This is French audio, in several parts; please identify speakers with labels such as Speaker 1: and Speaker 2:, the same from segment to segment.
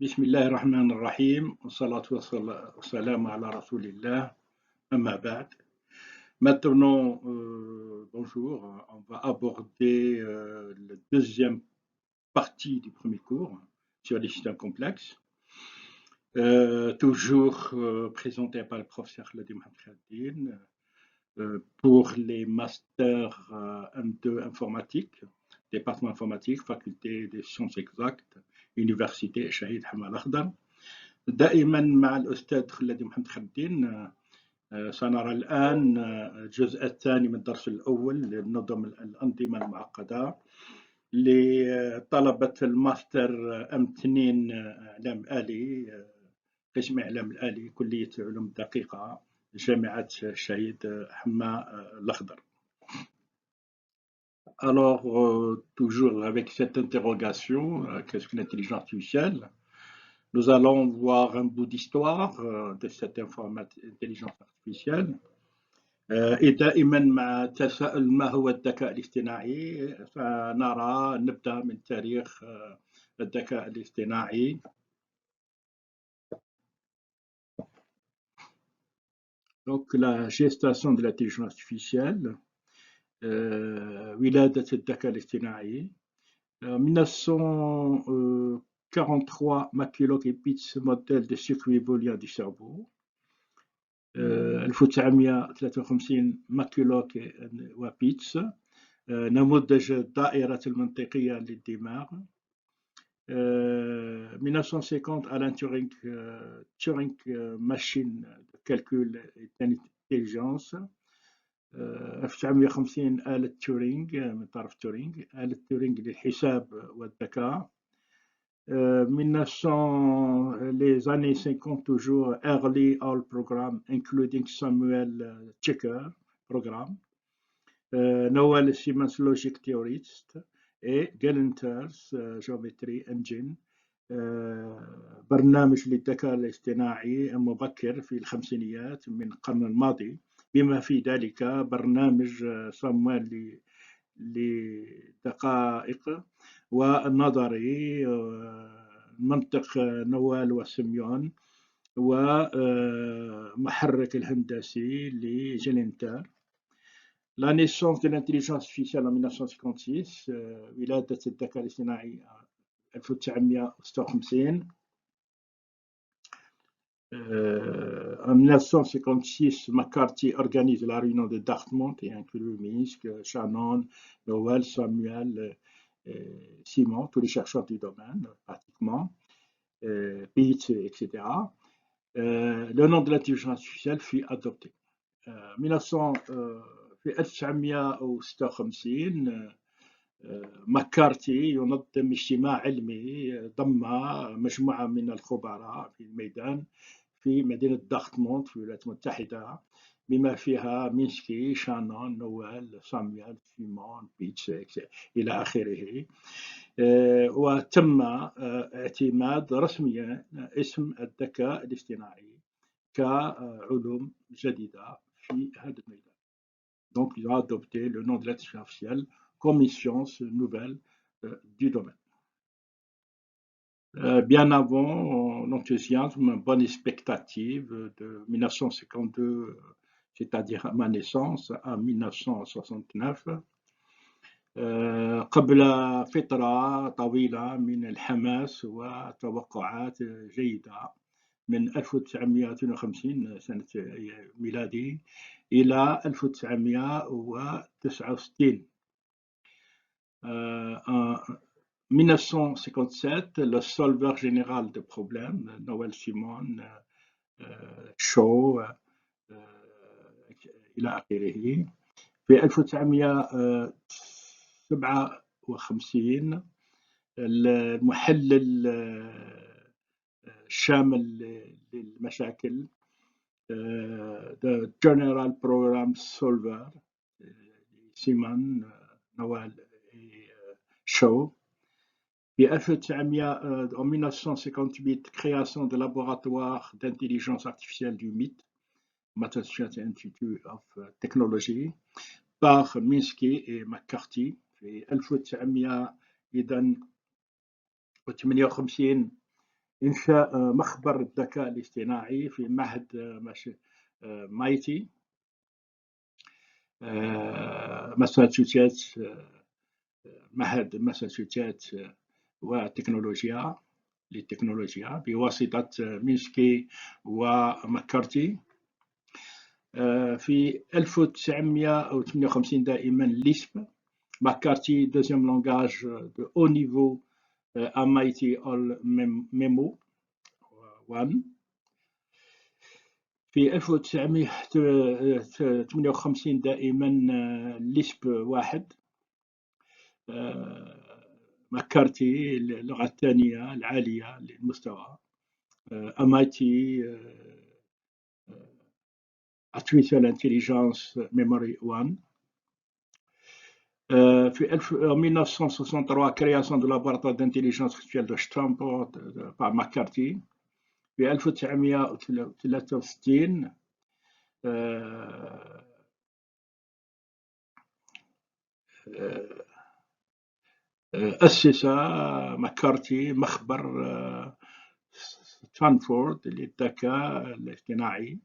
Speaker 1: بسم الله الرحمن الرحيم والصلاة والسلام على رسول الله أما بعد. Maintenant, bonjour, on va aborder la deuxième partie du premier cours sur les systèmes complexes, toujours présenté par le professeur Khaled Mohamed Khaddin pour les masters M2 informatique, département informatique, faculté des sciences exactes, université Shahid Hamad Akhdar. دائما مع الأستاذ خالد محمد خدين. سنرى الآن الجزء الثاني من الدرس الأول لنظم الأنظمة المعقدة لطلبة الماستر M2 إعلام آلي، قسم إعلام الآلي، كلية علوم الدقيقة، جامعة الشهيد حماد الأخضر. Alors, toujours avec cette interrogation, qu'est-ce que l'intelligence artificielle? Nous allons voir un bout d'histoire de cette intelligence artificielle. دائما مع تساؤل ما هو الذكاء الاصطناعي، فنرى نبدأ من تاريخ الذكاء الاصطناعي. Donc la gestation de l'intelligence artificielle، ولادة الذكاء الاصطناعي 1943 ماكيلوك بيتس موديل دو سيركوي بوليان دي سيرفو، 1953 ماكيلوك وبيتس نموذج الدائرة المنطقية للدماغ، 1950 ألان تورينغ ماشين كالكول انتليجنس، 1950 آلة تورينغ من طرف تورينغ، آلة تورينغ للحساب والذكاء. 1900 les années 50 toujours early all program including Samuel Checker program, Noel Siemens logic theorist et Gelenters geometry engine، برنامج للذكاء الاصطناعي مبكر في الخمسينيات من القرن الماضي، بما في ذلك برنامج صامويل لدقائق والنظري، منطق نوال وسيميون، ومحرك الهندسي لجيلينتر. La naissance de l'intelligence artificielle en 1956، ولادة الذكاء الاصطناعي 1956. En 1956, McCarthy organise la réunion de Dartmouth et inclut Minsky, Shannon, Noel, Samuel, Simon, tous les chercheurs du domaine pratiquement, Pitts, etc. Le nom de l'intelligence artificielle fut adopté. 1956 مكارتي ينظم اجتماع علمي ضم مجموعة من الخبراء في الميدان في مدينة دارتموند في الولايات المتحدة، بما فيها مينسكي، شانون، نويل، سامويل، سيمون، بيتس إلى آخره. وتم اعتماد رسميا اسم الذكاء الاصطناعي كعلوم جديدة في هذا الميدان. Donc, ils ont adopté le nom de l'intelligence artificielle comme une science nouvelle du domaine. Bien avant l'enthousiasme, bonne expectative de 1952, c'est-à-dire ma naissance, à 1969، قبل فترة طويلة من الحماس وتوقعات جيدة من 1952 سنة ميلادي إلى 1969. 1957 le solveur général de problèmes Noel Simon شو إلى آخره. في 1957 المحلل الشامل للمشاكل the general program solver سيمون نوال شو. في 1958 création de laboratoire d'intelligence artificielle du MIT, Massachusetts Institute of Technology, par Minsky et McCarthy. في 1958 إنشاء مخبر الذكاء الاصطناعي في معهد مايتي ماساتشوستس، معهد ماساتشوستس وتكنولوجيا للتكنولوجيا بواسطة مينسكي ومكارتي. في 1958 دائما ليسب مكارتي دوزيام لونغاج دو او نيفو MIT All Memo 1. في 1958 دائما ليسب 1 مكارتي اللغة الثانية العالية للمستوى MIT Artificial Intelligence Memory 1. في 1963 création du laboratoire d'intelligence artificielle de Stanford par McCarthy. في 1963 أسس مكارتي مخبر ستانفورد للذكاء الاصطناعي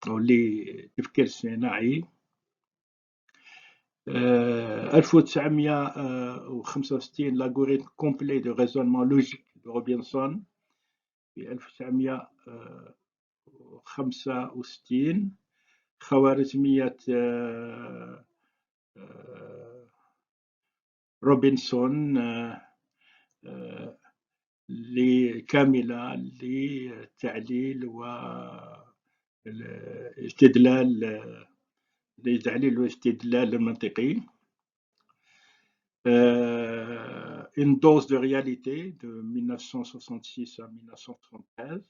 Speaker 1: أو للتفكير الصناعي. 1965 l'algorithme complet de raisonnement logique de Robinson. في 1965 خوارزمية روبنسون كاملة للتعليل والاستدلال المنطقي. Une dose de réalité de 1966 à 1973.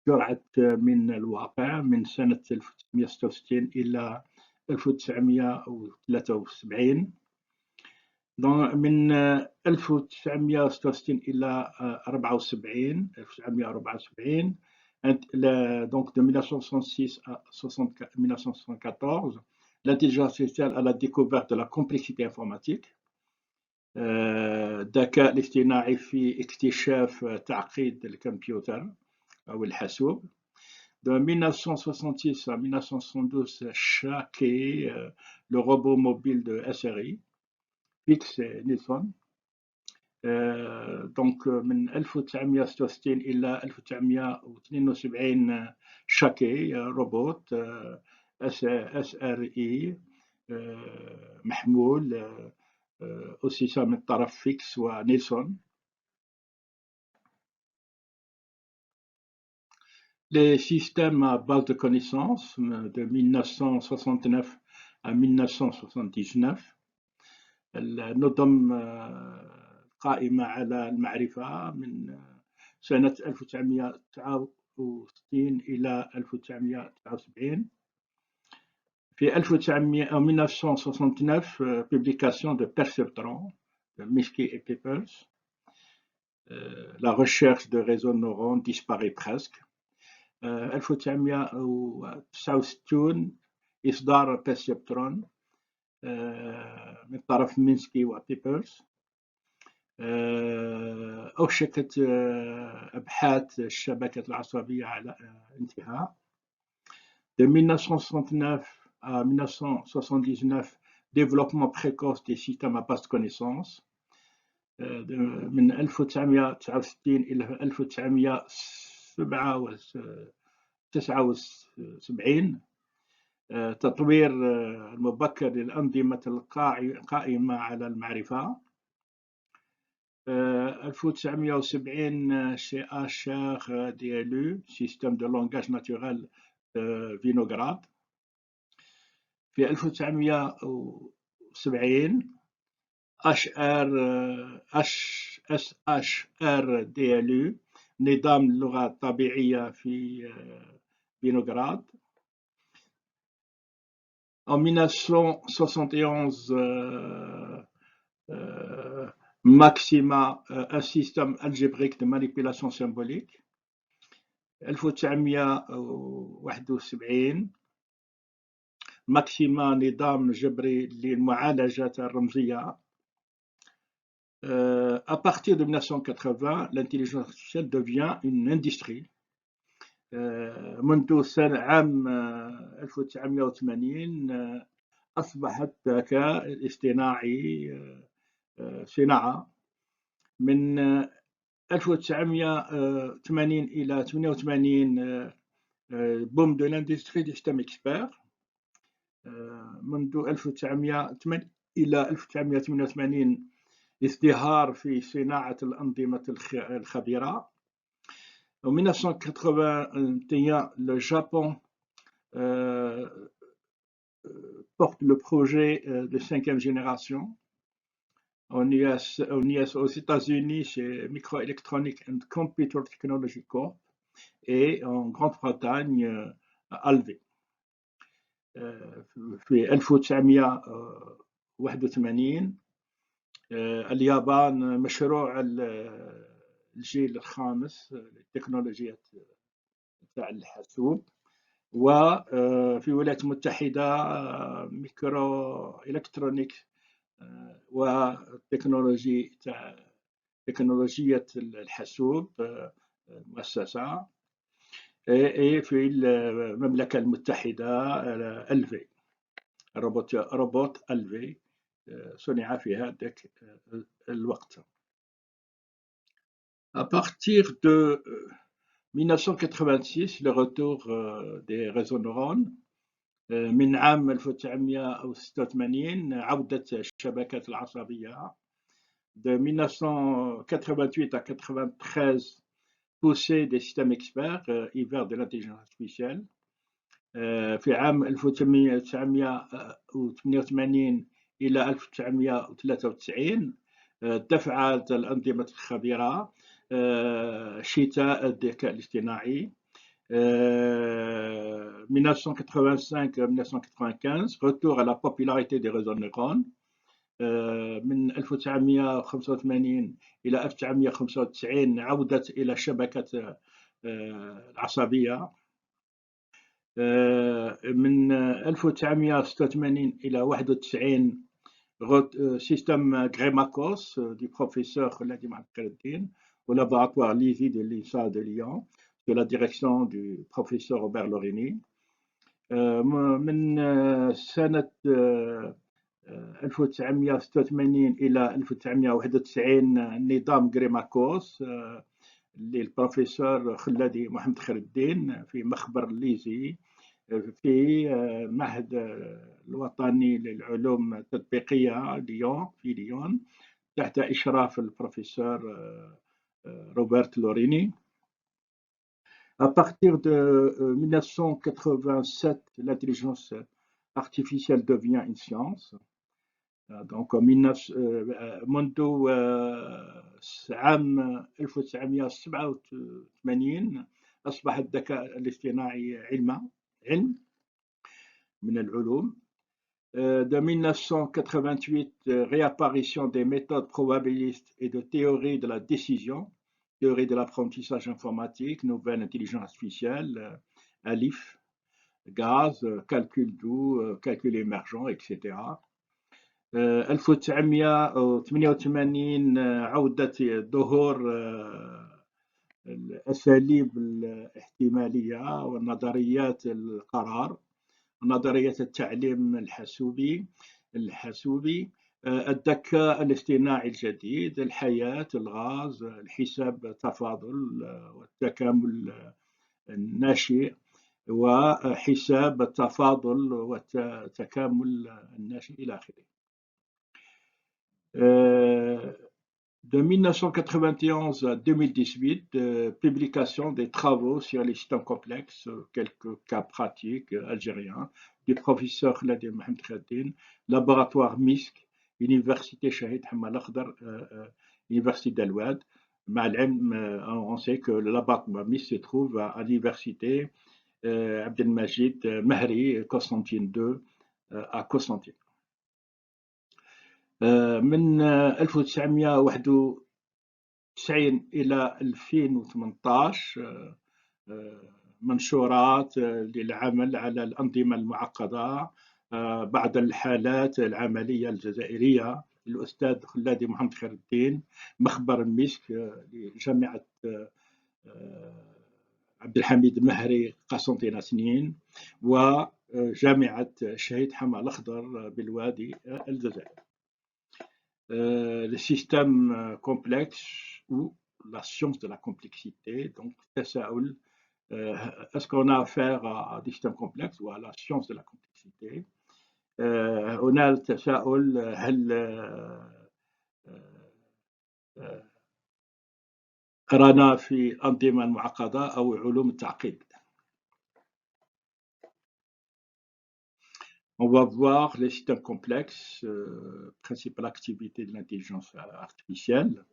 Speaker 1: جرعة من الواقع من سنة 1966 إلى 1973. من 1966 إلى 1974. Donc de 1966 à 1974, l'intelligence artificielle à la découverte de la complexité informatique. الذكاء الاصطناعي في اكتشاف تعقيد الكمبيوتر أو الحاسوب. De 1966 à 1972, Shakey, le robot mobile de SRI, Fix et Nilsson. Donc من 1966 إلى 1972 شاكي روبوت SRI محمول أسس من طرف فيكس ونيلسون. Les systèmes à base de connaissances de 1969 à 1979. النظم قائمة على المعرفة من سنة 1969 إلى 1979. في 1969 publication de Perceptron de Minsky et Peppers. La recherche de réseaux de neurones disparaît presque. 1969 إصدار Perceptron من طرف مينسكي وبيبرز. أوشكت أبحاث الشبكة العصبية على انتهاء. De 1969 à 1979, développement précoce des systèmes à base de connaissances. من 1969 إلى 1979 تطوير المبكر للأنظمة القائمة على المعرفة. 1970 CHR-DLU, système de langage naturel de Vinograd. في 1970 SHR-DLU, نظام اللغة الطبيعية في Vinograd. En 1971 Maxima, un système algébrique de manipulation symbolique. 1971 ماكسيما نظام جبري للمعالجات الرمزية. À partir de 1980, l'intelligence artificielle devient une industrie. منذ عام 1980 أصبح الذكاء الاصطناعي صناعة. من 1980 إلى 88 boom de l'industrie du système expert. منذ 1980 إلى 1988 ازدهار في صناعة الأنظمة الخبيرة. En 1981, le Japon porte le projet de 5e génération. Aux États-Unis, c'est Microelectronics and Computer Technology Corp. Et en Grande-Bretagne, Alvey. في 1981 اليابان مشروع الجيل الخامس للتكنولوجيا تاع الحاسوب، وفي الولايات المتحدة ميكرو إلكترونيك وتكنولوجيا الحاسوب مؤسسة. et في المملكة المتحدة ألفي، روبوت ألفي صنع في هذاك الوقت. À partir de 1986, le retour des réseaux neurones. من عام 1986 عودة الشبكات العصبية. De 1988 à 93, poussée des systèmes experts vers de l'intelligence artificielle. في عام 1988 إلى 1993 دفعت الأنظمة الخبيرة شتاء الذكاء الاصطناعي. 1985-1995 retour à la popularité des réseaux neurones. من 1985 إلى 1995 عودة إلى الشبكات العصبية. من 1986 إلى 91 système Grémakos du professeur Khaledi Mohamed au laboratoire LISI de l'INSA de Lyon, sous la direction du professeur Robert Lorini. من سنة 1986 إلى 1991 نظام غريماكوس للبروفيسور خلادي محمد خير الدين في مخبر الليزي في المعهد الوطني للعلوم التطبيقية ليون في ليون تحت إشراف البروفيسور روبرت لوريني. À partir de 1987, l'intelligence artificielle devient une science. Donc منذ عام 1987 أصبح الذكاء الاصطناعي علم من العلوم. De 1988, réapparition des méthodes probabilistes et de théorie de la décision, théorie de l'apprentissage informatique, nouvelle intelligence artificielle, ALIF, gaz, calcul doux, calcul émergent, etc. 1988 عودة ظهور الأساليب الاحتمالية والنظريات القرار، نظرية التعليم الحاسوبي، الذكاء الاصطناعي الجديد، الحياة، الغاز، الحساب التفاضل والتكامل الناشئ، وحساب التفاضل والتكامل الناشئ إلى آخره. De 1991 à 2018, publication des travaux sur les systèmes complexes, quelques cas pratiques algériens, du professeur Khaledi Mohamed Khaddin, laboratoire MISC, Université Shahid Hamad Akhdar, Université d'Al-Wad. On sait que le laboratoire MISC se trouve à l'université Abdelmajid Mahri, Constantine II, à Constantine. من 1991 إلى 2018 منشورات للعمل على الأنظمة المعقدة بعض الحالات العملية الجزائرية الأستاذ خلادي محمد خير الدين، مخبر المسك لجامعة عبد الحميد المهري قسنطينة سنين، وجامعة الشهيد حمى الأخضر بالوادي الجزائر. Le système complexe ou la science de la complexité, donc تساؤل est-ce qu'on a affaire à des systèmes complexes ou à la science de la complexité. هنا التساؤل هل رانا في الأنظمة المعقدة أو علوم التعقيد. On va voir les systèmes complexes, principale activité de l'intelligence artificielle.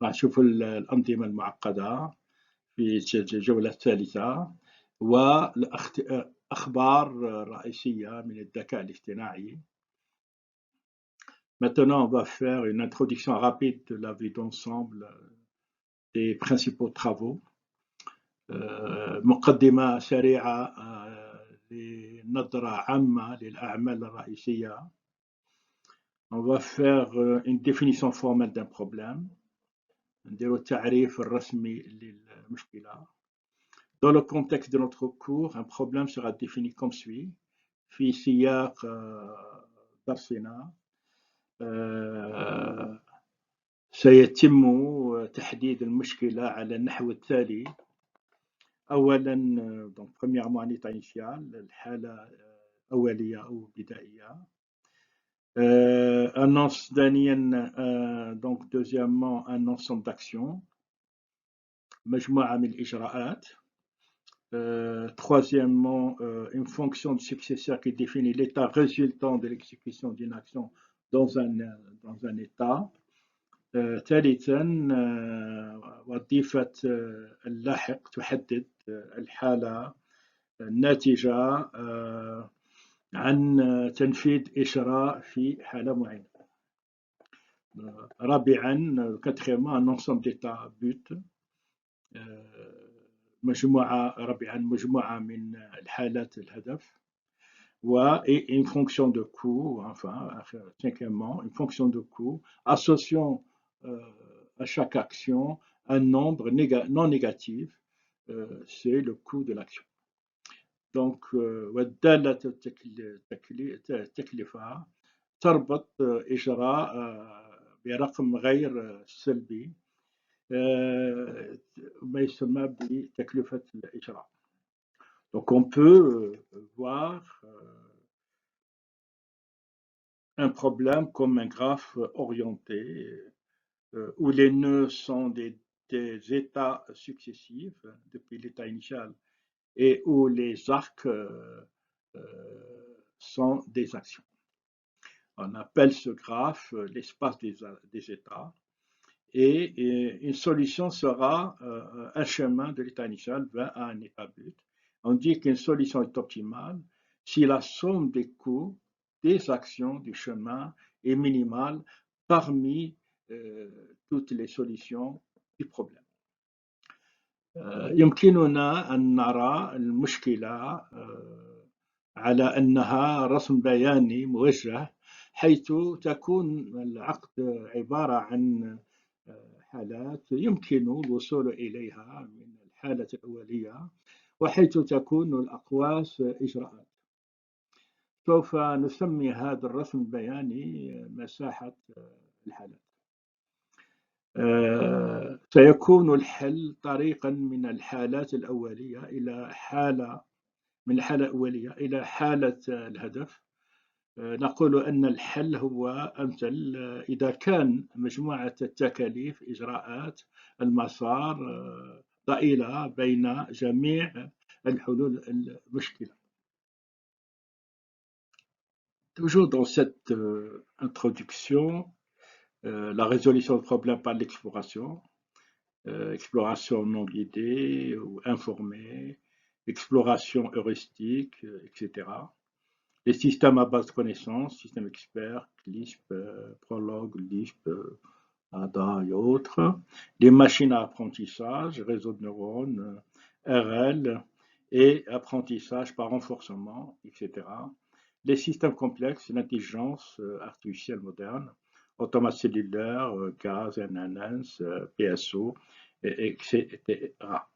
Speaker 1: نشوف الأنظمة المعقدة في الجولة الثالثة، والأخبار الرئيسية من الذكاء الاصطناعي. Maintenant, on va faire une introduction rapide de la vue d'ensemble des principaux travaux. مقدمة سريعة لنظرة عامة للأعمال الرئيسية. On va faire une définition formelle d'un problème. نديرو التعريف الرسمي للمشكلة. Dans le contexte de notre cours, un problème sera défini comme suit. في سياق درسنا سيتم تحديد المشكلة على النحو التالي. أولاً donc premièrement un état initial, الحالة أولية أو بدائية. ثانياً donc deuxièmement un ensemble d'actions, مجموعة من الإجراءات. Troisièmement, une fonction de successeur qui définit l'état résultant de l'exécution d'une action dans un état. ثالثاً وظيفة اللاحق تحدد الحالة الناتجة عن تنفيذ إجراء في حالة معينة. رابعاً quatrièmement un ensemble d'états but. مجموعة من الحالات الهدف. et une fonction de coût, enfin cinquièmement une fonction de coût associant à chaque action un nombre non négatif, c'est le coût de l'action. Donc والدالة التكلفة تربط إجراء برقم غير سلبي ما يسمى بتكلفة الإجراء. Donc on peut voir un problème comme un graphe orienté où les nœuds sont des états successifs depuis l'état initial et où les arcs sont des actions. On appelle ce graphe l'espace des états. Et une solution sera un chemin de l'état initial vers un état but. On dit qu'une solution est optimale si la somme des coûts des actions du chemin est minimale parmi toutes les solutions du problème. يمكننا أن نرى المشكلة على أنها رسم بياني موجه، حيث تكون العقد عبارة عن حالات يمكن الوصول إليها من الحالة الأولية، وحيث تكون الأقواس إجراءات. سوف نسمي هذا الرسم البياني مساحة الحالات. سيكون الحل طريقاً من الحالات الأولية إلى الحالة الأولية إلى حالة الهدف. نقول أن الحل هو أمثل إذا كان مجموعة التكاليف إجراءات المسار ضئيلة بين جميع الحلول المشكلة. Toujours dans cette introduction, la résolution de problèmes par l'exploration, exploration non guidée ou informée, exploration heuristique, etc. Les systèmes à base de connaissances, système expert, CLISP, Prolog, LISP, ADA et autres. Les machines à apprentissage, réseau de neurones, RL et apprentissage par renforcement, etc. Les systèmes complexes, l'intelligence artificielle moderne. automates cellulaires, gaz, NNS, PSO, etc.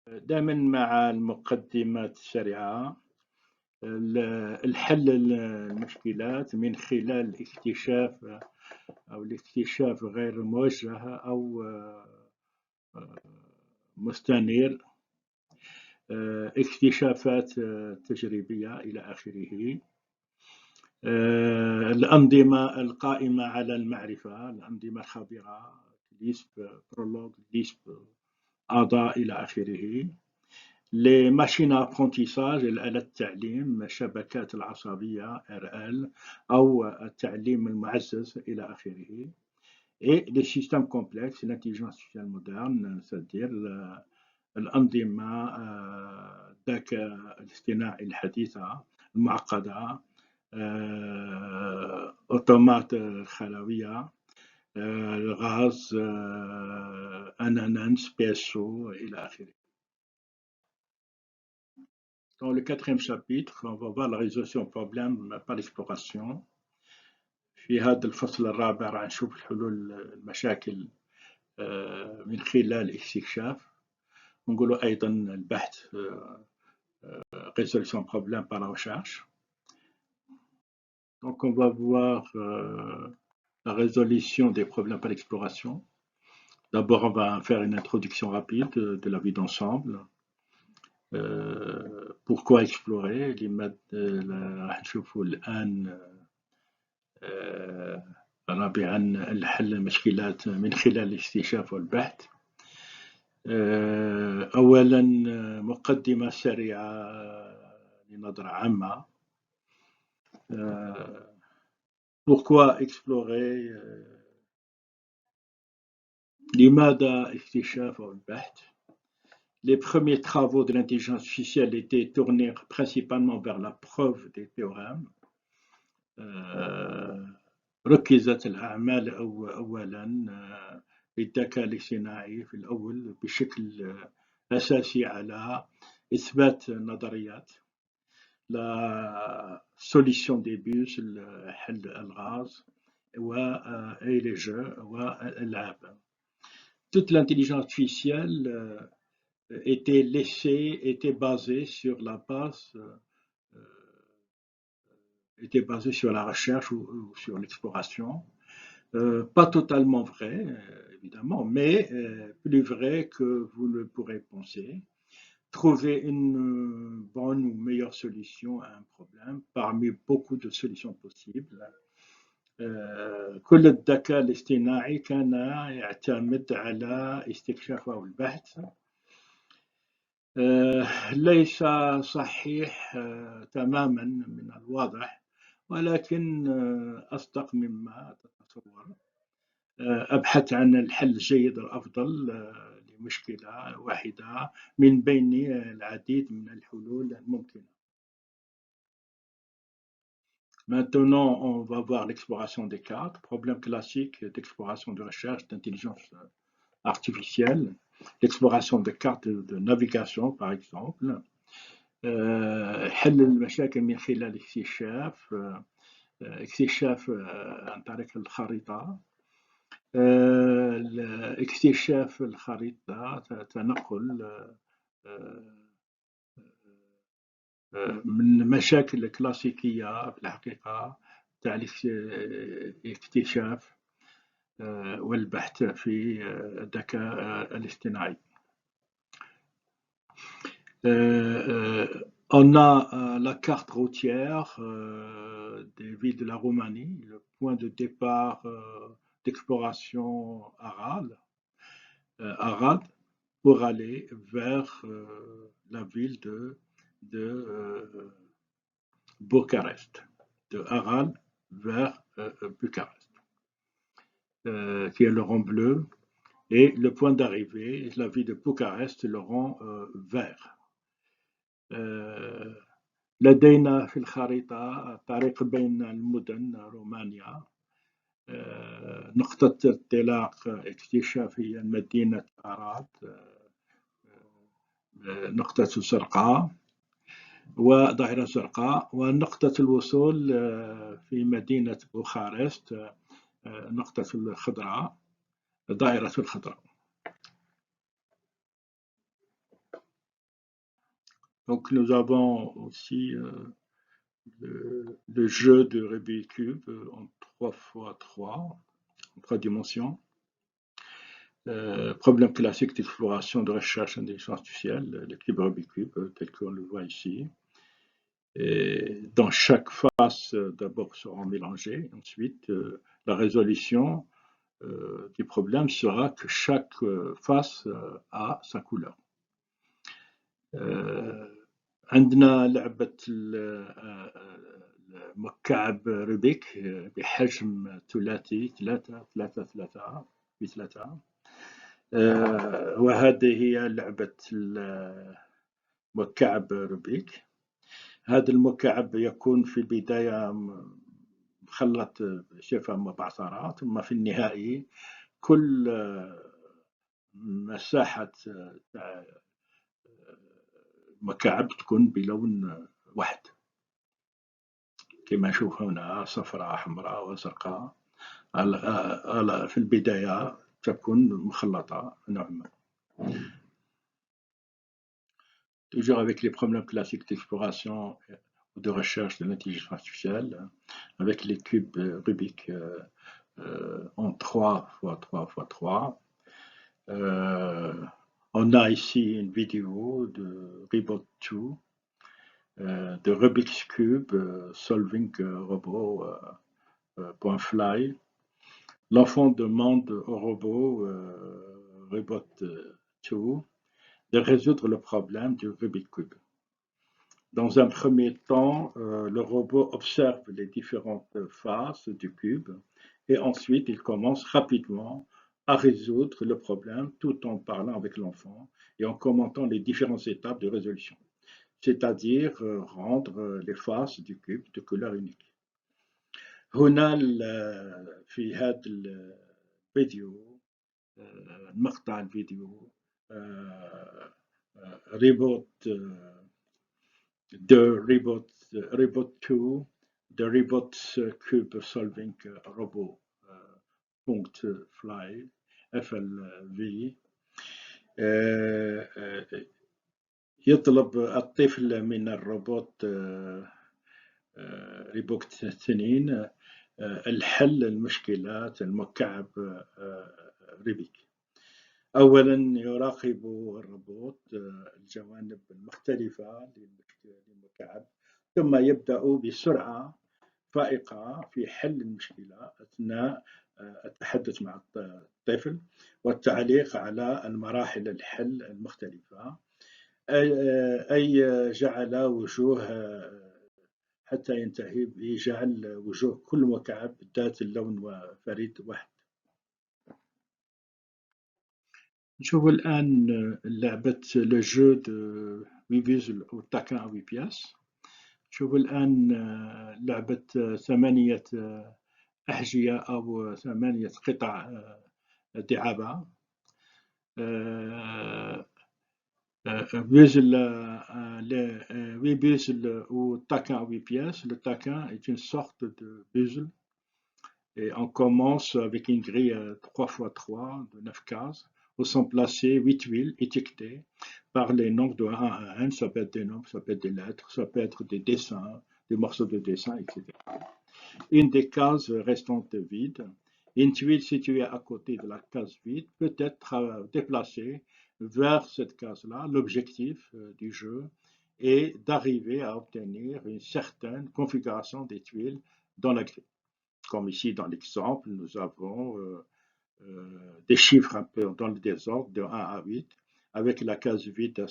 Speaker 1: دائما مع المقدمات السريعة، الحل المشكلات من خلال الاكتشاف غير موجه أو مستنير، اكتشافات تجريبية إلى آخره. الأنظمة القائمة على المعرفة، الأنظمة الخبيرة، ليسب، برولوج، ليسب، ADA إلى آخره. les machines à apprentissage، الآلة التعليم، شبكات العصبية RL أو التعليم المعزز إلى آخره. et les systèmes complexes، l'intelligence artificielle moderne، c'est-à-dire الأنظمة الذكاء الاصطناعي الحديثة المعقدة، أوتومات خلوية، الغاز، NNS، PSO إلى آخره. Dans le 4e chapitre, on va voir la résolution de problèmes par l'exploration. في هذا الفصل الرابع راح نشوف حلول المشاكل من خلال الاستكشاف. نقولوا أيضا البحث، résolution de problèmes par la recherche. Donc on va voir la résolution des problèmes par l'exploration. D'abord, on va faire une introduction rapide de la vue d'ensemble. pourquoi explorer؟ راح نشوفوا الآن رابعا الحل المشكلات من خلال الاستكشاف والبحث. أولا مقدمة سريعة لنظرة عامة. pourquoi explorer؟ لماذا اكتشاف والبحث؟ Les premiers travaux de l'intelligence artificielle étaient tournés principalement vers la preuve des théorèmes. ركزت الأعمال أولاً للذكاء الاصطناعي في الأول بشكل أساسي على إثبات نظريات، la solution des bus، حل الغاز et les jeux والألعاب. Toute l'intelligence artificielle était basée sur la recherche ou sur l'exploration. Pas totalement vrai, évidemment, mais plus vrai que vous le pourrez penser. Trouver une bonne ou meilleure solution à un problème parmi beaucoup de solutions possibles. كل الذكاء الاصطناعي كان يعتمد على استكشاف والبحث. ليس صحيح تماما من الواضح، ولكن أصدق مما تتصور. أبحث عن الحل الجيد الأفضل لمشكلة واحدة من بين العديد من الحلول الممكنة. Maintenant, on va voir l'exploration des cartes, problème classique d'exploration de recherche d'intelligence artificielle, l'exploration de cartes de navigation par exemple. حل المشاكل من خلال اكتشاف عن طريق الخريطة. اكتشاف الخريطة، تنقل من المشاكل الكلاسيكية في الحقيقة تاع الاكتشاف والبحث في الذكاء الاصطناعي. On a la carte routière des villes de la Roumanie, le point de départ d'exploration Arad, pour aller vers la ville de Bucarest, de Arad vers Bucarest, qui est le rond bleu, et le point d'arrivée, la ville de Bucarest, le rond vert. لدينا في الخريطة طريق بين المدن رومانيا. نقطة انطلاق اكتشافية مدينة أراد، نقطة زرقاء وظاهرة زرقاء، ونقطة الوصول في مدينة بوخارست نقطة الخضراء، دائرة الخضراء. Donc nous avons aussi le jeu de Rubik's Cube en 3x3, en 3 dimensions. Problème classique d'exploration de recherche d'intelligence artificielle, le cube Rubik's Cube, tel qu'on le voit ici. Et dans chaque face, d'abord seront mélangées. Ensuite, la résolution du problème sera que chaque face a sa couleur. عندنا لعبة مكعب روبيك بحجم ثلاثي 3 ب3، وهذه هي لعبة مكعب روبيك. هذا المكعب يكون في البداية مخلط شفة مبعثرات، ثم في النهائي كل مساحة مكعب تكون بلون واحد كما نشوف هنا، صفراء حمراء وزرقاء. في البداية تكون مخلطة نوعا ما. Toujours avec les problèmes classiques d'exploration ou de recherche de l'intelligence artificielle, avec les cubes Rubik en 3x3x3. On a ici une vidéo de Ribot 2, de Rubik's Cube Solving Robot.fly. L'enfant demande au robot Ribot 2 de résoudre le problème du Rubik's Cube. Dans un premier temps, le robot observe les différentes faces du cube et ensuite il commence rapidement à résoudre le problème tout en parlant avec l'enfant et en commentant les différentes étapes de résolution, c'est-à-dire rendre les faces du cube de couleur unique. هنا في هذا الفيديو، مقطع الفيديو Ribot 2, the Ribot Cube Solving Robot.fly FLV. يطلب الطفل من الروبوت ريبوت 2 الحل المشكلات المكعب ريبيك. أولا يراقب الروبوت الجوانب المختلفة للمكعب، ثم يبدأ بسرعة فائقة في حل المشكلة أثناء التحدث مع الطفل والتعليق على المراحل الحل المختلفة، أي جعل وجوه حتى ينتهي بجعل وجوه كل مكعب ذات اللون وفريد واحد. نشوف الآن لعبة لو جو دو ويبيزل أو تاكان أو بياس. نشوف الآن لعبة 8 أحجية أو 8 قطع دعابة. Puzzle ou taquin à 8 pièces. Le taquin est une sorte de puzzle et on commence avec une grille 3x3 de 9 cases où sont placées 8 tuiles étiquetées par les nombres de 1 à 1. Ça peut être des nombres, ça peut être des lettres, ça peut être des dessins, des morceaux de dessin, etc. Une des cases restantes vide. Une tuile située à côté de la case vide peut être déplacée vers cette case-là. L'objectif du jeu est d'arriver à obtenir une certaine configuration des tuiles dans la grille. Comme ici dans l'exemple, nous avons des chiffres un peu dans le désordre de 1 à 8 avec la case vide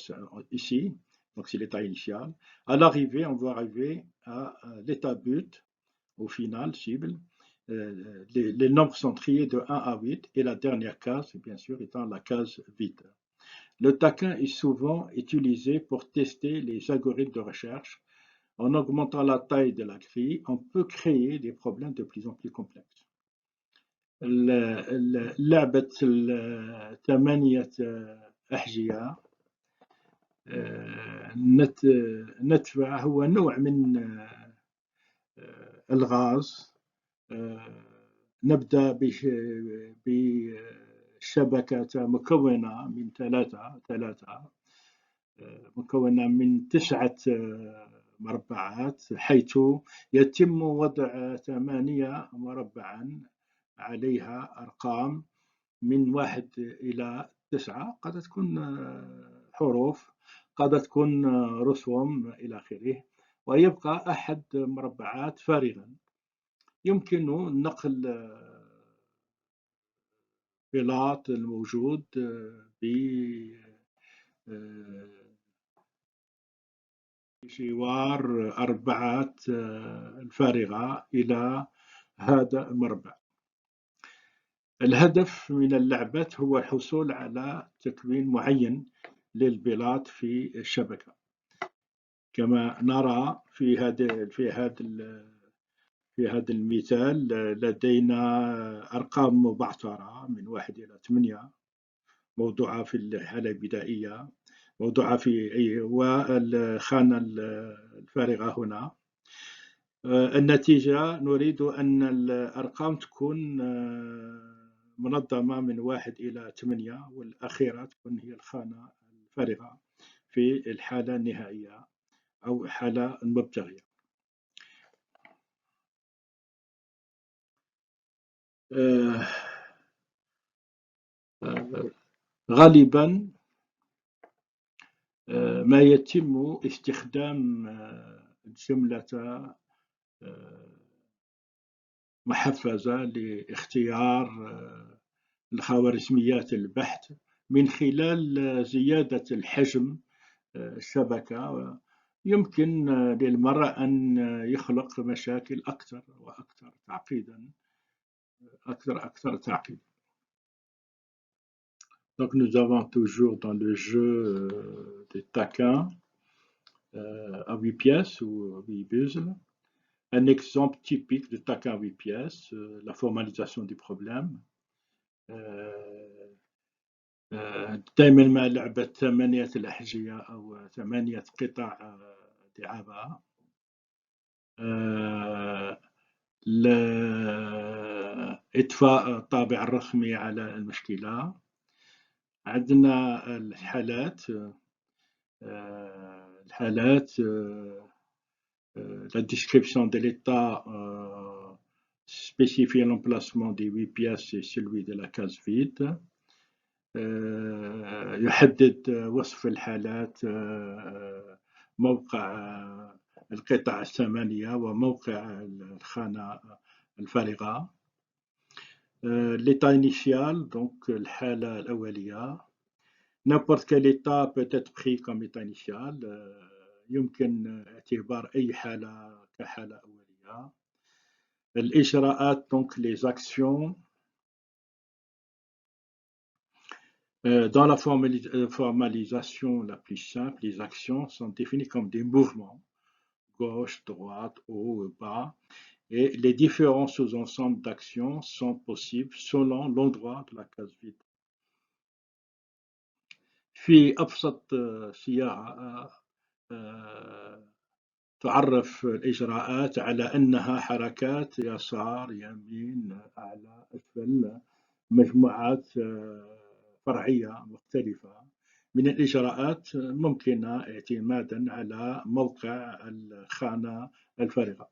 Speaker 1: ici, donc c'est l'état initial. À l'arrivée, on va arriver à l'état but, au final, cible. Les nombres sont triés de 1 à 8 et la dernière case, bien sûr, étant la case vide. Le taquin est souvent utilisé pour tester les algorithmes de recherche. En augmentant la taille de la grille, on peut créer des problèmes de plus en plus complexes. لعبة 8 أحجية ندفع هو نوع من الغاز نبدأ بشبكة مكونة من ثلاثة مكونة من 9 مربعات، حيث يتم وضع 8 مربعا عليها أرقام من 1 إلى 9، قد تكون حروف، قد تكون رسوم إلى آخره، ويبقى أحد مربعات فارغا. يمكن نقل بلاط الموجود بجوار 4 الفارغة إلى هذا المربع. الهدف من اللعبة هو الحصول على تكوين معين للبلاط في الشبكة. كما نرى في هذا المثال لدينا أرقام مبعثرة من 1 إلى 8 موضوعة في الحالة البدائية، موضوعة والخانة الفارغة هنا. النتيجة نريد أن الأرقام تكون منظمة من 1 إلى 8، والأخيرة تكون هي الخانة الفارغة في الحالة النهائية أو الحالة المبتغية. غالبا ما يتم استخدام جملة محفزة لاختيار الخوارزميات البحث من خلال زيادة الحجم الشبكة. يمكن للمرء أن يخلق مشاكل أكثر وأكثر تعقيدا، أكثر تعقيدا. Donc nous avons toujours dans le jeu des taquins à 8 pièces ou 8 puzzles. Un exemple typique de taquin à 8 pièces, la formalisation du problème. دائما ما لعبة 8 الأحجية أو 8 قطع دعابة. إطفاء الطابع الرقمي على المشكلة. عندنا الحالات la description de l'état spécifie l'emplacement des 8 pièces et celui de la case vide. يحدد وصف الحالات، موقع القطع الثمانية وموقع الخانة الفارغة. l'état initial، donc الحالة الأولية. n'importe quel état peut être pris comme état initial، يمكن اعتبار أي حالة كحالة أولية. الإجراءات، donc les actions. Dans la formalisation la plus simple, les actions sont définies comme des mouvements, gauche, droite, haut, bas, et les différents sous-ensembles d'actions sont possibles selon l'endroit de la case vide. في أبسط صياغة تعرف الإجراءات على أنها حركات يسار، يمين، أعلى، أسفل، مجموعات فرعية مختلفة من الإجراءات ممكنة اعتمادا على موقع الخانة الفارغة.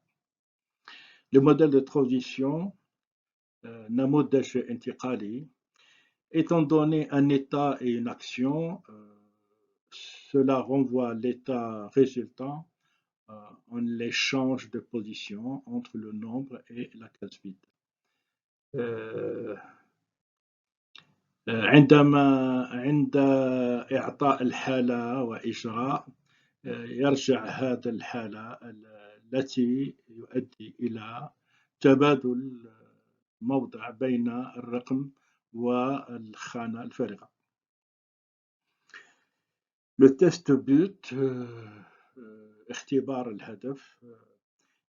Speaker 1: Le modèle de transition، نموذج انتقالي. Étant donné un état et une action، cela renvoie l'état résultant on les change de position entre le nombre et la case vide. عند إعطاء الحالة وإجراء يرجع هذا الحالة التي يؤدي إلى تبادل موضع بين الرقم والخانة الفارغة. Le test but، اختبار الهدف.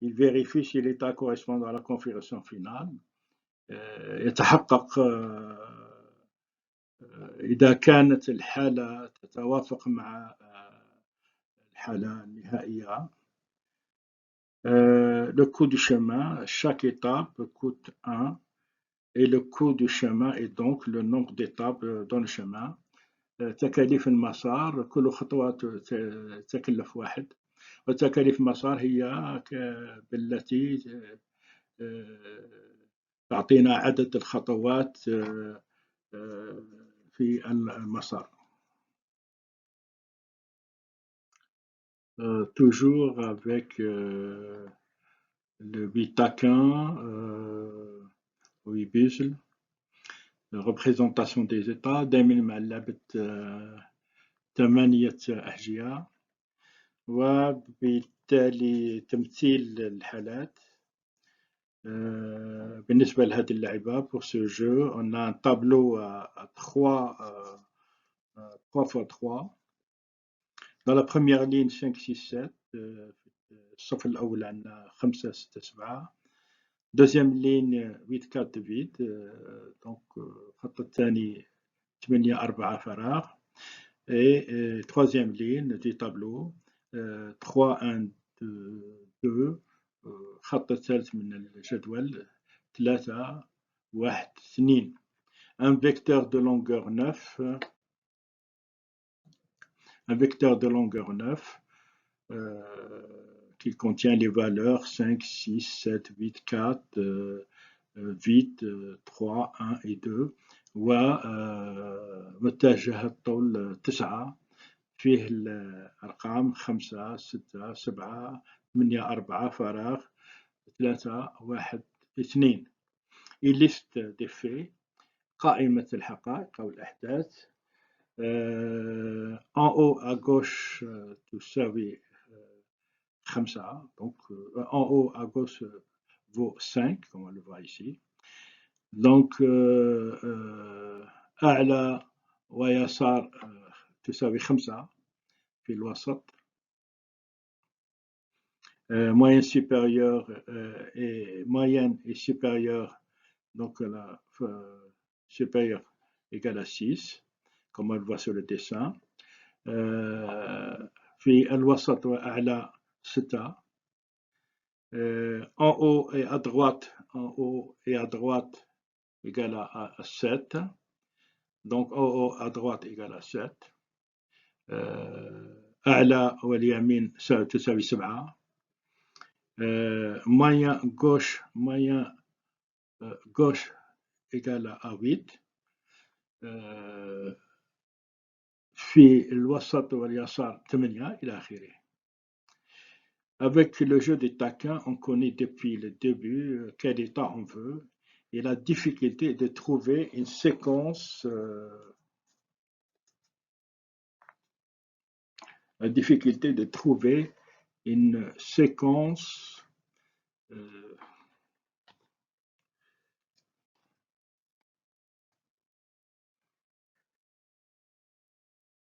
Speaker 1: Il vérifie si l'état correspond à la configuration finale. يتحقق إذا كانت الحالة تتوافق مع الحالة النهائية. Le coût du chemin، chaque étape coûte 1. et le coût du chemin et donc le nombre d'étapes dans le chemin. تكاليف المسار كل خطوة تكلف واحد، وتكاليف المسار هي بالتي تعطينا عدد الخطوات في المسار. Toujours avec le bitaquin ويبيزل représentation des états دائما مع لعبة 8 أحجية، وبالتالي تمثيل الحالات. بالنسبة لهذه اللعبة pour ce jeu on a un tableau à 3 x 3. Dans la première ligne 5 6 7 الصف الأول عندنا 5 6 7. deuxième ligne 8 4 8 donc الخط الثاني 8 4 فراغ. et troisième ligne du tableau 3 1 2 الخط الثالث من الجدول 3 1 2. un vecteur de longueur 9 qui contient les valeurs 5 6 7 8 4 8 3 1 et 2 ومتجه الطول 9 فيه الأرقام 5 6 7 8 4 فراغ 3 1 2. une liste des faits قائمة الحقائق أو الأحداث. en haut à gauche تساوي 5 donc en haut à gauche vaut 5 comme on le voit ici. donc أعلى ويسار تساوي 5 في الوسط. moyenne supérieure et moyenne et supérieure, donc la supérieure égale à 6 comme on le voit sur le dessin. في الوسط وأعلى 6. en haut et à droite égale à 7. donc en haut à droite égale à 7. أعلى واليمين تساوي 7. moyen gauche égale à 8. في الوسط واليسار 8 إلى آخره. Avec le jeu des taquins, on connaît depuis le début quel état on veut et la difficulté de trouver une séquence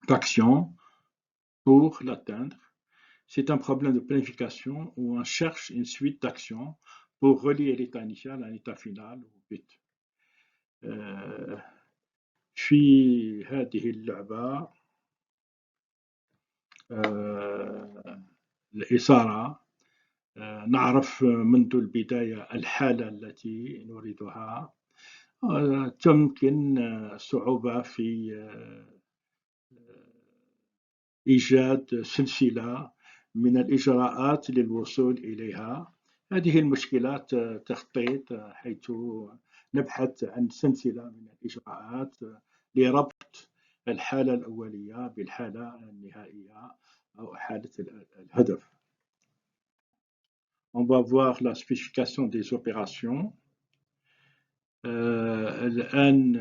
Speaker 1: d'action pour l'atteindre. C'est un problème de planification où on cherche une suite d'actions pour relier l'état initial à un état final au but. في هذه اللعبة الإثارة نعرف منذ البداية الحالة التي نريدها. تمكن الصعوبة في إيجاد سلسلة من الإجراءات للوصول إليها. هذه المشكلات تخطيط حيث نبحث عن سلسلة من الإجراءات لربط الحالة الأولية بالحالة النهائية أو حالة الهدف. On va voir la spécification des opérations. الآن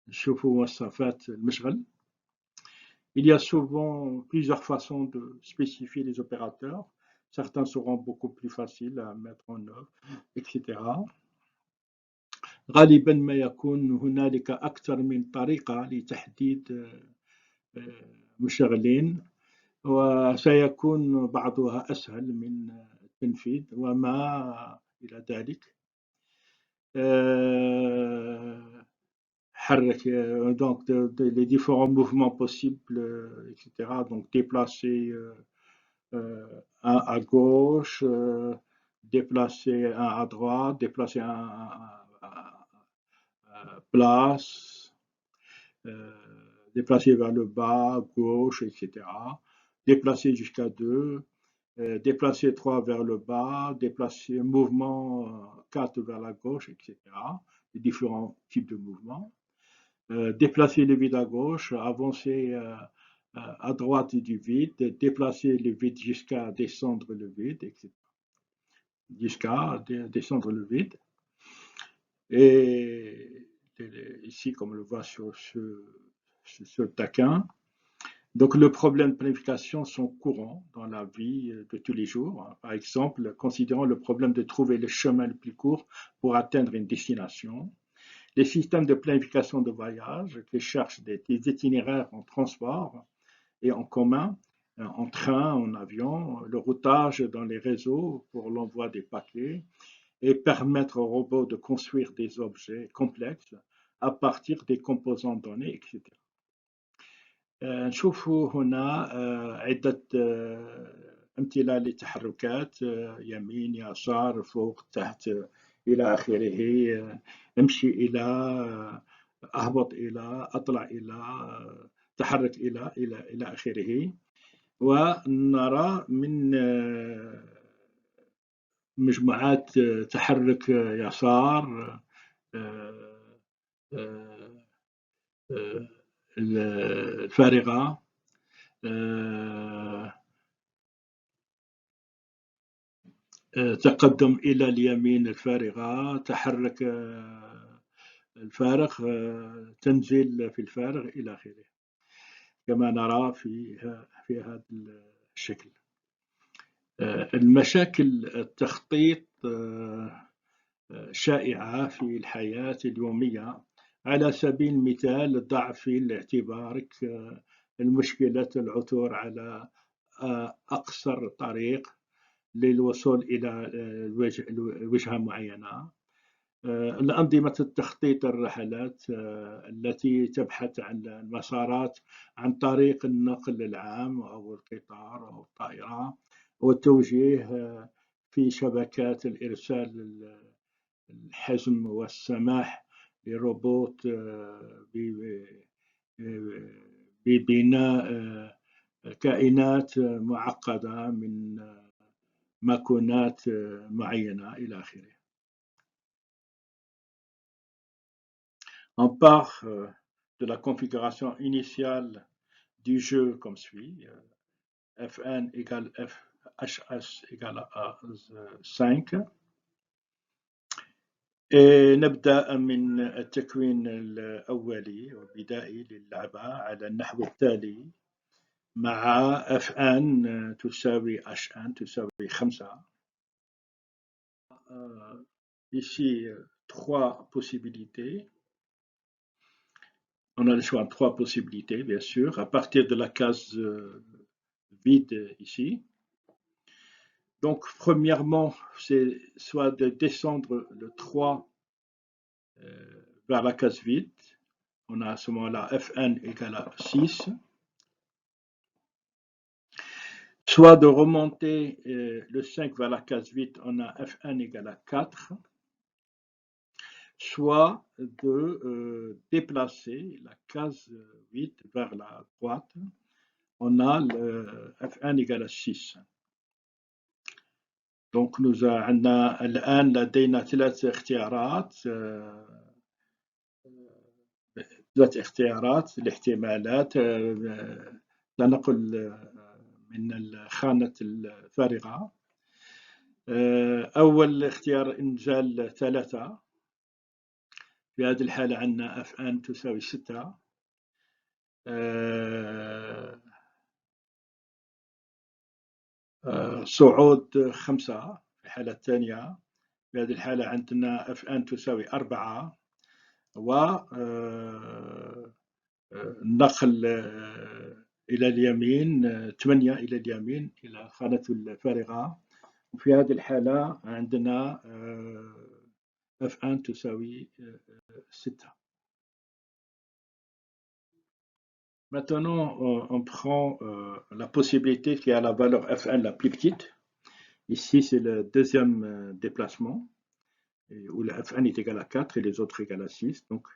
Speaker 1: نشوفوا مواصفات المشغل. Il y a souvent plusieurs façons de spécifier les opérateurs. Certains seront beaucoup plus faciles à mettre en œuvre, etc. غالبا ما يكون هنالك أكثر من طريقة لتحديد مشغلين، وسيكون بعضها أسهل من التنفيذ وما إلى ذلك. donc les différents mouvements possibles, etc. Donc déplacer un à gauche, déplacer un à droite, déplacer un place, déplacer vers le bas, gauche, etc. Déplacer jusqu'à 2, déplacer 3 vers le bas, déplacer mouvement 4 vers la gauche, etc. Les différents types de mouvements. Déplacer le vide à gauche, avancer à droite du vide, déplacer le vide jusqu'à descendre le vide, etc. Jusqu'à descendre le vide. Et ici, comme on le voit sur le taquin, donc le problème de planification sont courants dans la vie de tous les jours. Par exemple, considérons le problème de trouver le chemin le plus court pour atteindre une destination. Les systèmes de planification de voyage qui cherchent des itinéraires en transport et en commun, en train, en avion, le routage dans les réseaux pour l'envoi des paquets et permettre aux robots de construire des objets complexes à partir des composants donnés, etc. نشوفوا هنا عدة أمثلة للتحركات يمين يسار فوق تحت إلى آخره امشي إلى أهبط إلى أطلع إلى تحرك إلى آخره ونرى من مجموعات تحرك يسار الفارغة تقدم إلى اليمين الفارغة تحرك الفارغ تنزل في الفارغ إلى آخره كما نرى في هذا الشكل. المشاكل التخطيط شائعة في الحياة اليومية. على سبيل المثال ضع في اعتبارك المشكلة العثور على أقصر طريق للوصول إلى وجهة معينة. الأنظمة التخطيط الرحلات التي تبحث عن المسارات عن طريق النقل العام أو القطار أو الطائرة والتوجيه في شبكات الإرسال الحجم والسماح للروبوت ببناء كائنات معقدة من ماكونات معينة إلى آخره. On part de la configuration initiale du jeu comme suit. F1 égale HS égale à 5. نبدأ من التكوين الأولي والبدائي للعبة على النحو التالي مع F1 تساوي H1 تساوي 5. Ici, 3 possibilités. On a le choix de 3 possibilités, bien sûr, à partir de la case vide ici. Donc, premièrement, c'est soit de descendre le 3 vers la case vide. On a à ce moment-là F1 égale à 6. Soit de remonter le 5 vers la case vide, on a F1 égale à 4. Soit de déplacer la case vide vers la droite, on a le F1 égale à 6. Donc nous عندنا الآن لدينا 3 اختيارات الاحتمالات تنقل من الخانة الفارغة. أول اختيار إنزال 3. في هذه الحالة عندنا F1 تساوي 6. صعود 5 في الحالة الثانية. في هذه الحالة عندنا F1 تساوي 4 ونقل إلى اليمين 8 إلى اليمين إلى خانة الفارغة. وفي هذه الحالة عندنا F1 تساوي 6. Maintenant, on prend la possibilité qui a la valeur F1 la plus petite. Ici, c'est le deuxième déplacement. où la F1 est égal à 4 et les autres égales à 6. Donc,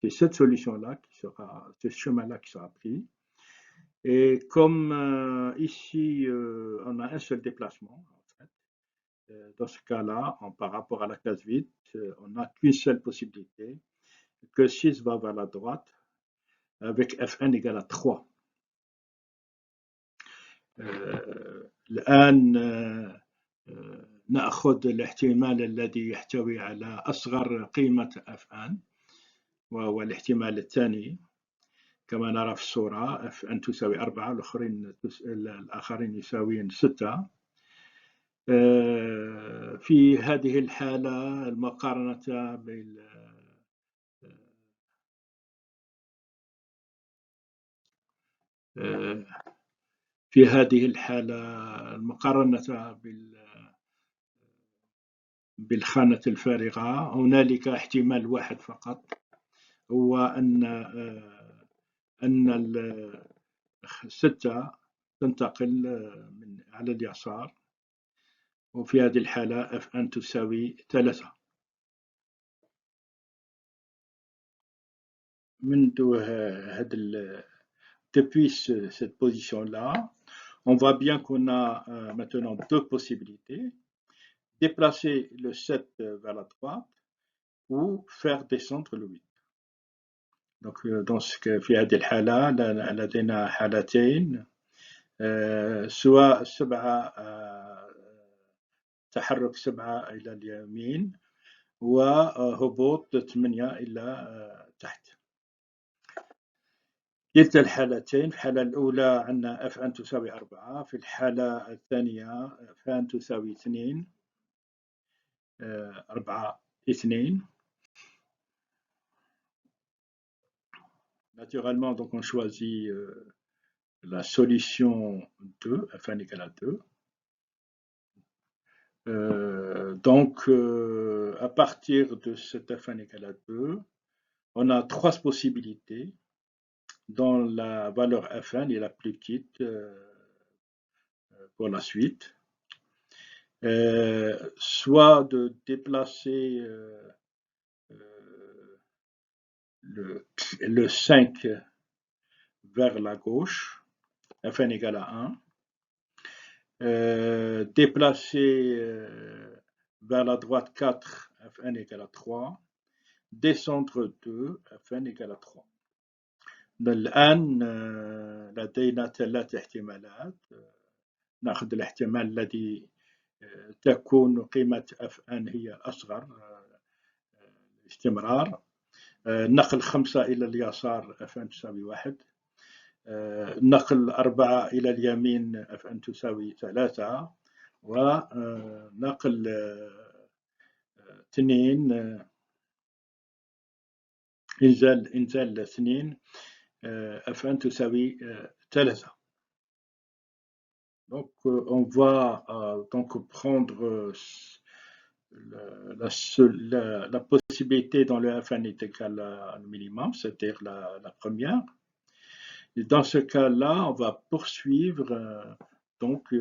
Speaker 1: c'est cette solution-là ce chemin-là qui sera pris. Et comme ici, on a un seul déplacement, en fait, dans ce cas-là, par rapport à la case vide, on n'a qu'une seule possibilité, que 6 va vers la droite, avec F1 égale à 3. الآن نأخذ الاحتمال الذي يحتوي على أصغر قيمة F1 وهو الاحتمال الثاني كما نرى في الصورة F1 تساوي 4 الآخرين يساوين 6. في هذه الحالة المقارنة بين في هذه الحالة المقارنة بالخانة الفارغة هنالك احتمال واحد فقط، هو أن 6 تنتقل على اليسار، وفي هذه الحالة F1 تساوي 3. Depuis cette position-là, on voit bien qu'on a maintenant deux possibilités. Déplacer le 7 vers la droite ou faire descendre le 8. Donc, dans ce que في هذه الحالة لدينا حالتين، سواء تحرك 7 إلى اليمين وهبوط 8 إلى تحت. كلتا الحالتين، في الحالة الأولى عندنا F1 تساوي 4، في الحالة الثانية F1 تساوي 2 4 2. Naturellement, donc on choisit la solution 2, F1 égale à 2. Donc, à partir de cet F1 égale à 2, on a trois possibilités dont la valeur F1 est la plus petite pour la suite. Soit de déplacer le 5 vers la gauche, F1 égale à 1. Déplacer vers la droite 4, F1 égale à 3. Descendre 2, F1 égale à 3. الآن لدينا 3 احتمالات. نأخذ الاحتمال الذي تكون قيمة F1 هي الأصغر استمرار. نقل 5 إلى اليسار F1 تساوي 1. نقل 4 إلى اليمين F1 تساوي 3. ونقل 2 إنزال 2 F1 تساوي 3. Donc on va donc prendre la possibilité dont le F1 est égal au minimum, c'est-à-dire la première. Et dans ce cas-là, on va poursuivre. Donc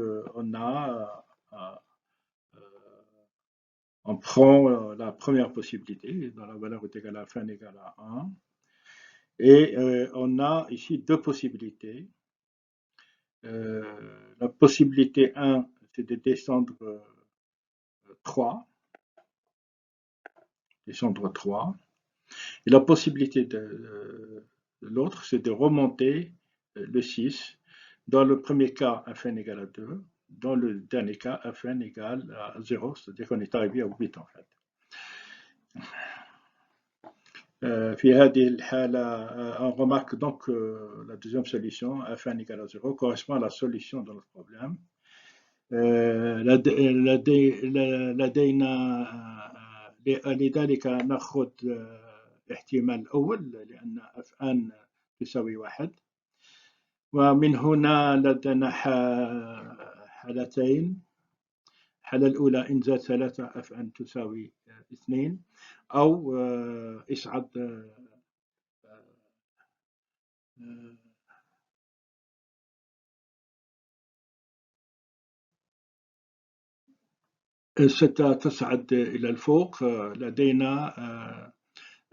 Speaker 1: on prend la première possibilité, dont la valeur est égale à F1 égale à 1. Et on a ici deux possibilités. La possibilité 1, c'est de descendre 3. Descendre 3. Et la possibilité de l'autre, c'est de remonter le 6. Dans le premier cas, F1 égale à 2. Dans le dernier cas, F1 égale à 0, c'est-à-dire qu'on est arrivé à 8 en fait. في هذه الحالة, on remarque donc la deuxième solution, F1 égale à 0, correspond à la solution de notre problème. لذلك نأخذ الاحتمال الأول لأن F1 تساوي 1. ومن هنا لدينا حالتين. الحالة الأولى إنزال 3 F1 تساوي 2 أو إصعاد ستصعد إلى الفوق. لدينا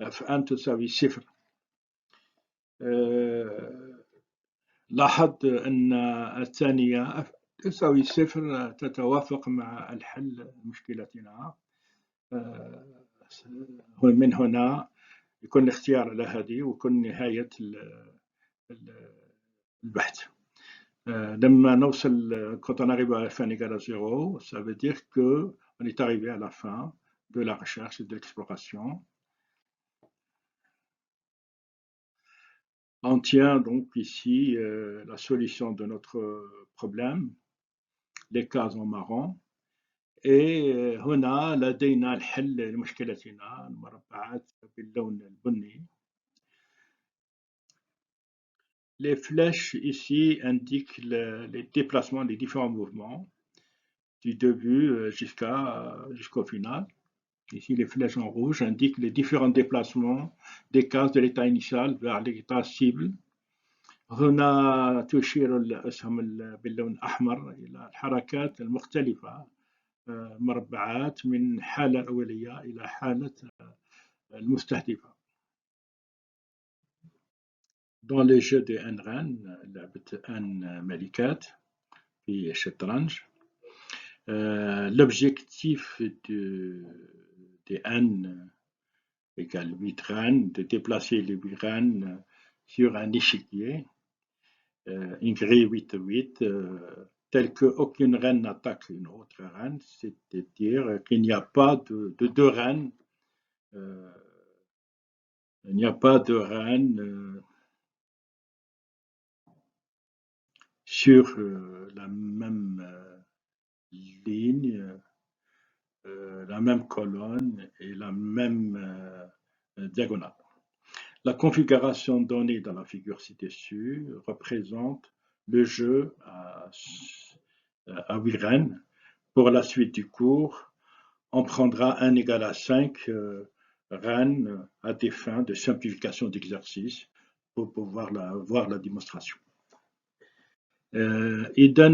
Speaker 1: F1 تساوي 0. لاحظ أن الثانية F تساوي 0 تتوافق مع الحل مشكلتنا. من هنا يكون الاختيار على هذه ويكون نهاية البحث. لما نوصل quand on arrive à F1 égale à 0, ça veut dire que on est arrivé à la fin de la recherche et de l'exploration. On tient donc ici la solution de notre problème, les cases en marron. Et هنا لدينا الحل لمشكلتنا المربعات باللون البني. Les flèches ici indiquent les déplacements, les différents mouvements du début jusqu'au final. Ici, les flèches en rouge indiquent les différents déplacements des cases de l'état initial vers l'état cible. هنا تشير الأسهم باللون الأحمر إلى الحركات المختلفة مربعات من حالة أولية إلى حالة المستهدفة. Dans les jeux de N reine, لعبة N ملكات في الشطرنج, l'objectif de N égale 8 reines, de déplacer les 8 reines sur un échiquier, une grille 8-8, tel qu'aucune reine n'attaque une autre reine, c'est-à-dire qu'il n'y a pas de deux reines, il n'y a pas de reine sur la même ligne, la même colonne et la même diagonale. La configuration donnée dans la figure ci-dessus représente le jeu à 8 reines. Pour la suite du cours, on prendra n égale à 5 reines à des fins de simplification d'exercice pour pouvoir voir la démonstration. إذا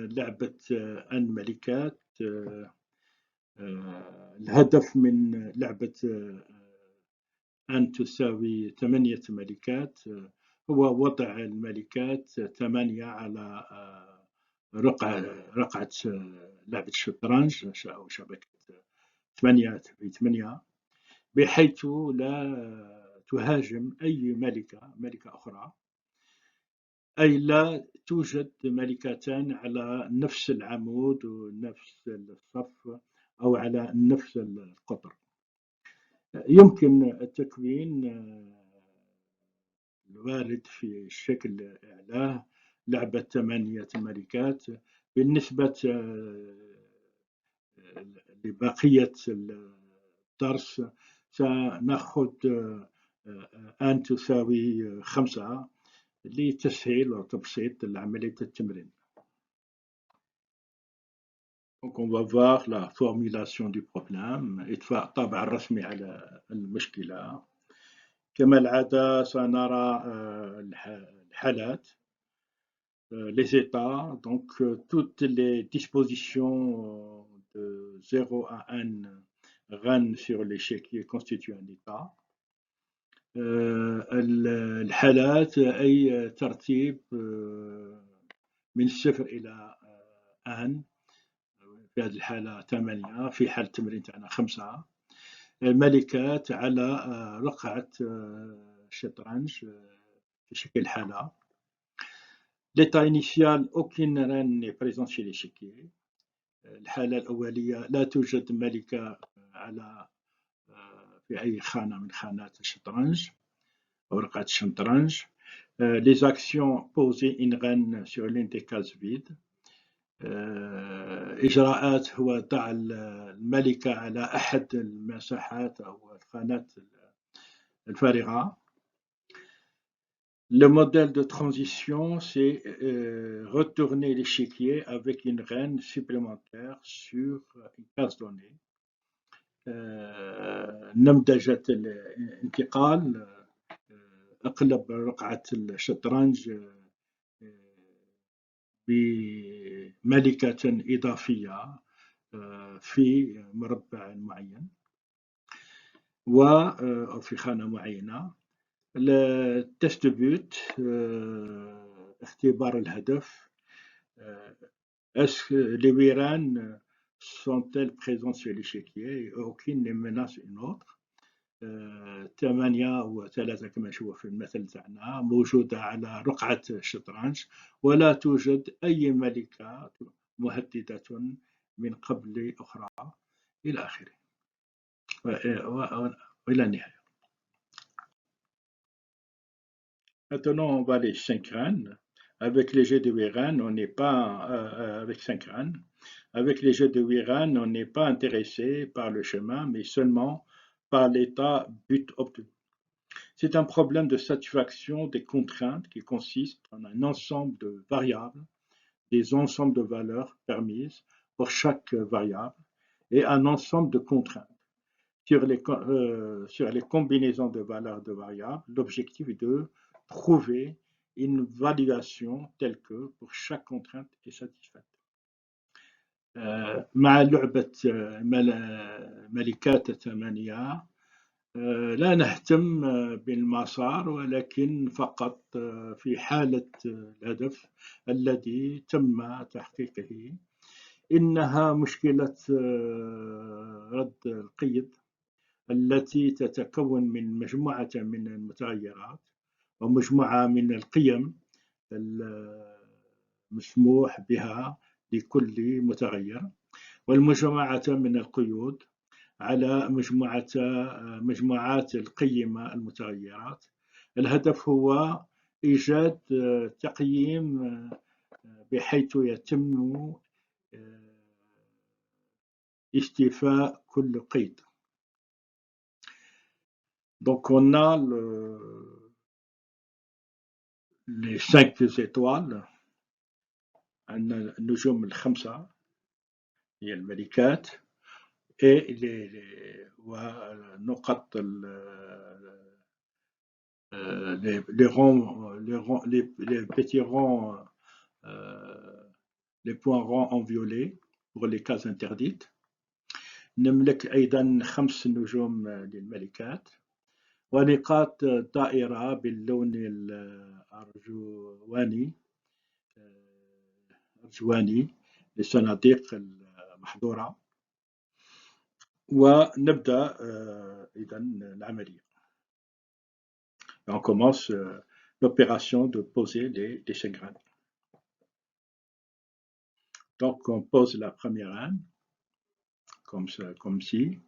Speaker 1: لعبة N ملكات, الهدف من لعبة N تساوي 8 ملكات هو وضع الملكات 8 على رقعة لعبة الشطرنج أو شبكة 8 في 8, بحيث لا تهاجم أي ملكة أخرى, أي لا توجد ملكتان على نفس العمود ونفس الصف أو على نفس القطر. يمكن التكوين الوارد في الشكل أعلاه لعبة 8 ملكات. بالنسبة لبقية الدرس سنأخذ N تساوي 5 لتسهيل وتبسيط عملية التمرين. Donc on va voir la formulation du problème, إطفاء الطابع الرسمي على المشكلة. كما العادة سنرى الحالات, les états, donc toutes les dispositions de 0 à N reines sur l'échiquier constituent un état. الحالات أي ترتيب من 0 إلى N, في هذه الحالة 8, في حالة التمرين تاعنا 5 ملكات على رقعة الشطرنج في شكل حالة. L'état initial, aucune reine n'est présente chez l'échiquier. الحالة الأولية لا توجد ملكة على في أي خانة من خانات الشطرنج أو رقعة الشطرنج. Les actions poser une reine sur l'une des cases vides. إجراءات هو ضع الملكة على أحد المساحات أو الخانات الفارغة. Le modèle de transition, c'est retourner l'échiquier avec une reine supplémentaire sur une case donnée. نمذجة الانتقال, أقلب رقعة الشطرنج بملكة إضافية في مربع معين أو في خانة معينة. التست بوت اختبار الهدف. Est-ce que les Wirans sont-elles présentes sur l'échiquier et aucune ne menace une autre؟ 8 و3 كما نشوف في المثل تاعنا موجودة على رقعة الشطرنج، ولا توجد أي ملكة مهددة من قبل أخرى إلى آخره وإلى النهاية. Maintenant, on va les 5 reines. Avec les jeux de Wiran, on n'est pas avec 5 reines. Avec les jeux de Wiran, on n'est pas intéressé par le chemin, mais seulement par l'état but obtenu. C'est un problème de satisfaction des contraintes qui consiste en un ensemble de variables, des ensembles de valeurs permises pour chaque variable, et un ensemble de contraintes. Sur les combinaisons de valeurs de variables, l'objectif est de trouver une validation telle que pour chaque contrainte est satisfaite. مع لعبة ملكات الثمانية لا نهتم بالمسار، ولكن فقط في حالة الهدف الذي تم تحقيقه. إنها مشكلة رد القيد التي تتكون من مجموعة من المتغيرات ومجموعة من القيم المسموح بها لكل متغير، والمجموعة من القيود على مجموعات القيمة المتغيرات. الهدف هو إيجاد تقييم بحيث يتم استيفاء كل قيد. Donc on a les 5 étoiles، عندنا النجوم الخمسة هي الملكات، ونقط les petits ronds, les points ronds en violet pour les cases interdites. نملك أيضا 5 نجوم للملكات، ونقاط دائرة باللون الأرجواني للصناديق المحظورة. ونبدأ إذا العملية. On commence l'opération de poser les 5 graines. Donc on pose la première reine, comme ci.